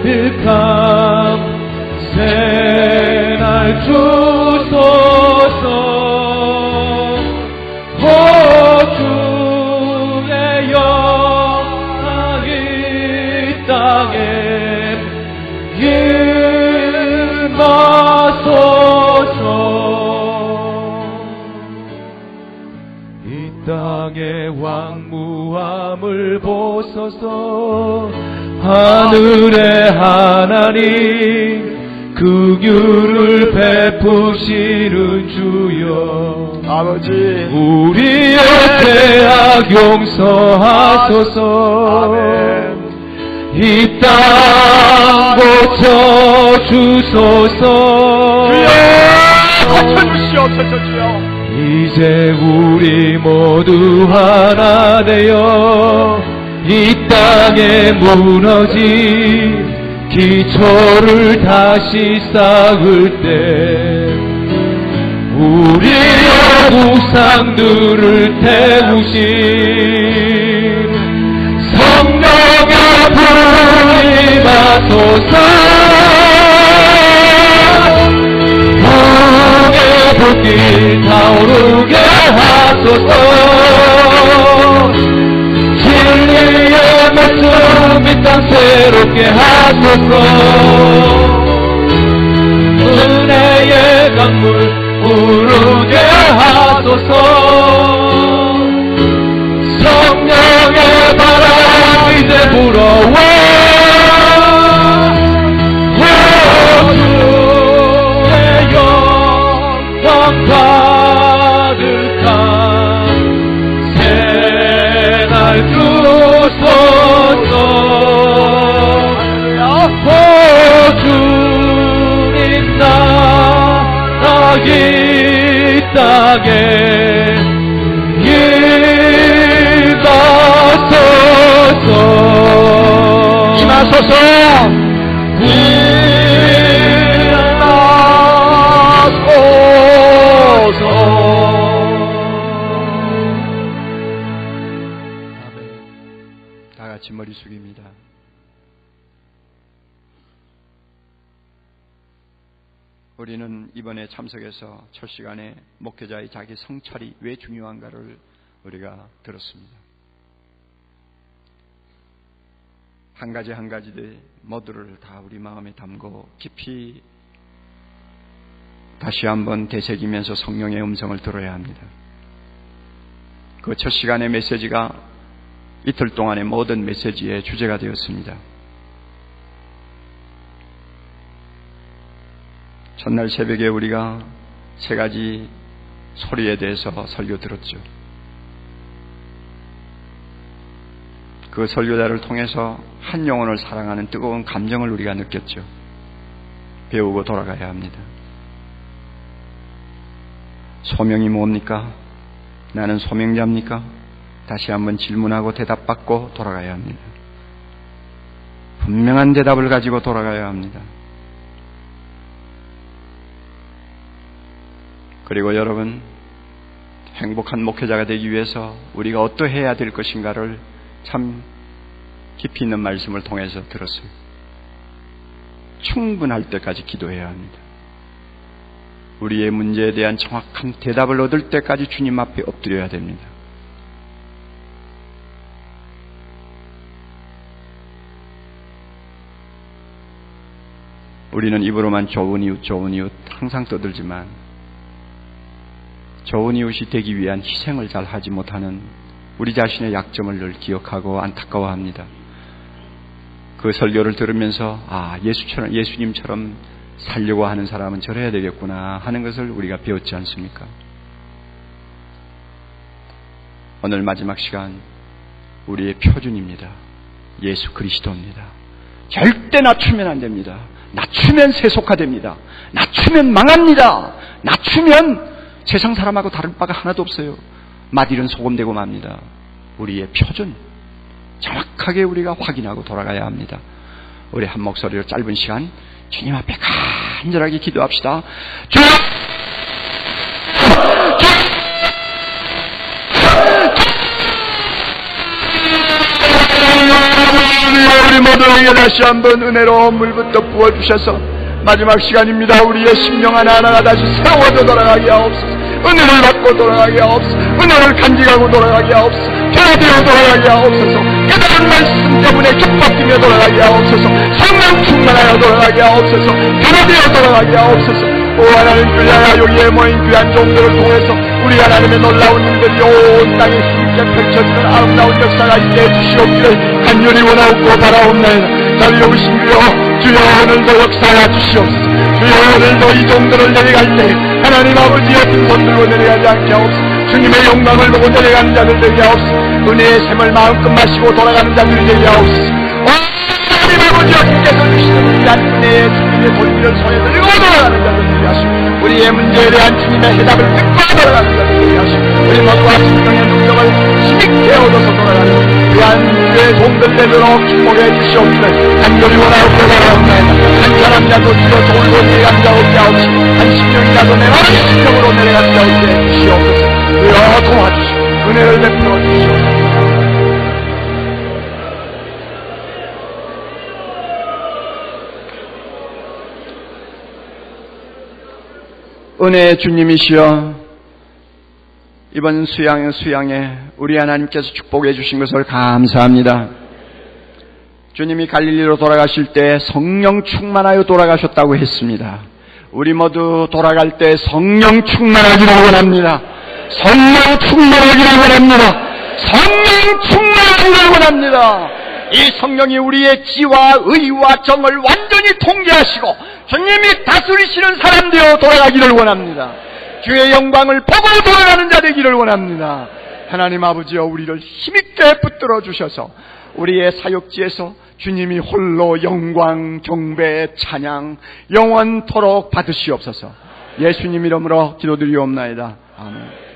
가득함 새날 주소서. 주의 영광 이 땅에 임하소서. 이 땅의 황무함을 보소서. 하늘의 하나님 긍휼을 베푸시는 주여, 아버지 우리의 죄악 용서하소서. 아멘. 이 땅 고쳐주소서. 주여 고쳐주시옵소서. 주여 이제 우리 모두 하나 되어 이 땅에 무너진 기초를 다시 쌓을 때 우리의 우상들을 태우신 성령의 불 임하소서. 부흥의 불길 타오르게 하소서. 진리의 말씀 이 땅 새롭게 하소서. 은혜의 강물 흐르게 하소서. 성령의 바람 이 땅에 임하소서 임하소서 다 같이 머리 숙입니다. 우리는 이번에 참석해서 첫 시간에 목회자의 자기 성찰이 왜 중요한가를 우리가 들었습니다. 한 가지 한 가지들 모두를 다 우리 마음에 담고 깊이 다시 한번 되새기면서 성령의 음성을 들어야 합니다. 그 첫 시간의 메시지가 이틀 동안의 모든 메시지의 주제가 되었습니다. 첫날 새벽에 우리가 세 가지 소리에 대해서 설교 들었죠. 그 설교자를 통해서 한 영혼을 사랑하는 뜨거운 감정을 우리가 느꼈죠. 배우고 돌아가야 합니다. 소명이 뭡니까? 나는 소명자입니까? 다시 한번 질문하고 대답받고 돌아가야 합니다. 분명한 대답을 가지고 돌아가야 합니다. 그리고 여러분, 행복한 목회자가 되기 위해서 우리가 어떠해야 될 것인가를 참 깊이 있는 말씀을 통해서 들었어요. 충분할 때까지 기도해야 합니다. 우리의 문제에 대한 정확한 대답을 얻을 때까지 주님 앞에 엎드려야 됩니다. 우리는 입으로만 좋은 이웃 항상 떠들지만 좋은 이웃이 되기 위한 희생을 잘 하지 못하는 우리 자신의 약점을 늘 기억하고 안타까워합니다. 그 설교를 들으면서 예수님처럼 살려고 하는 사람은 저래야 되겠구나 하는 것을 우리가 배웠지 않습니까? 오늘 마지막 시간 우리의 표준입니다. 예수 그리스도입니다. 절대 낮추면 안 됩니다. 낮추면 세속화됩니다. 낮추면 망합니다. 낮추면 세상 사람하고 다른 바가 하나도 없어요. 맛일은 소금되고 맙니다. 우리의 표준 정확하게 우리가 확인하고 돌아가야 합니다. 우리 한 목소리로 짧은 시간 주님 앞에 간절하게 기도합시다. 우리 모두에게 다시 한번 은혜로 물부터 부어주셔서 마지막 시간입니다. 우리의 심령 하나하나가 다시 새로워져 돌아가게 하옵소서. 은혜를 받고 돌아가게 하옵소서. 은혜를 간직하고 돌아가게 하옵소서. 변화되어 돌아가게 하옵소서. 깨달은 말씀 때문에 격박되며 돌아가게 하옵소서. 성령 충만하여 돌아가게 하옵소서. 변화되어 돌아가게 하옵소서. 오 하나님 주야야 여기에 모인 귀한 종들을 통해서 우리 하나님의 놀라운 일들이 온 땅에 힘있게 펼쳐지는 아름다운 역사가 있게 해주시옵기를 간절히 원하옵고 바라옵나이다. 자비로우신 주여 주여 오늘도 역사하여 주시옵소서. 주여 오늘도 이 종들을 내려갈 때 하나님 아버지의 큰 손 들고 내려가지 않게 하옵소서. 주님의 영광을 보고 내려가는 자들 되게 하옵소서. 은혜의 샘을 마음껏 마시고 돌아가는 자들이 되게 하옵소서. 하나님 아버지 하나님께서 주시는 귀한 은혜의 주님의 본질을 손에 들고 돌아가는 자들 되게 하시고 우리의 문제에 대한 주님의 해답을 듣고 돌아가는 자들 되게 하시고 우리 모두와 성령의 능력을 힘있게 얻어서 돌아가는 귀한 주의 종들 되도록 축복해 주시옵기를 간절히 원하옵고 바라옵나이다. 한 사람 자도 주여 돌고 내려간 자 없게 하옵시고 한 심령이라도 내 마음의 심령으로 내려간 자 없게 해 주시옵소서. 주여 도와주시고 은혜를 베풀어 주시옵소서. 은혜의 주님이시여 이번 수양에 우리 하나님께서 축복해 주신 것을 감사합니다. 주님이 갈릴리로 돌아가실 때 성령 충만하여 돌아가셨다고 했습니다. 우리 모두 돌아갈 때 성령 충만하기를 원합니다. 성령 충만하기를 원합니다. 성령 충만하기를 원합니다. 이 성령이 우리의 지와 의와 정을 완전히 통제하시고 주님이 다스리시는 사람 되어 돌아가기를 원합니다. 주의 영광을 보고 돌아가는 자 되기를 원합니다. 하나님 아버지여 우리를 힘있게 붙들어 주셔서 우리의 사역지에서 주님이 홀로 영광, 경배, 찬양 영원토록 받으시옵소서. 예수님 이름으로 기도드리옵나이다. 아멘.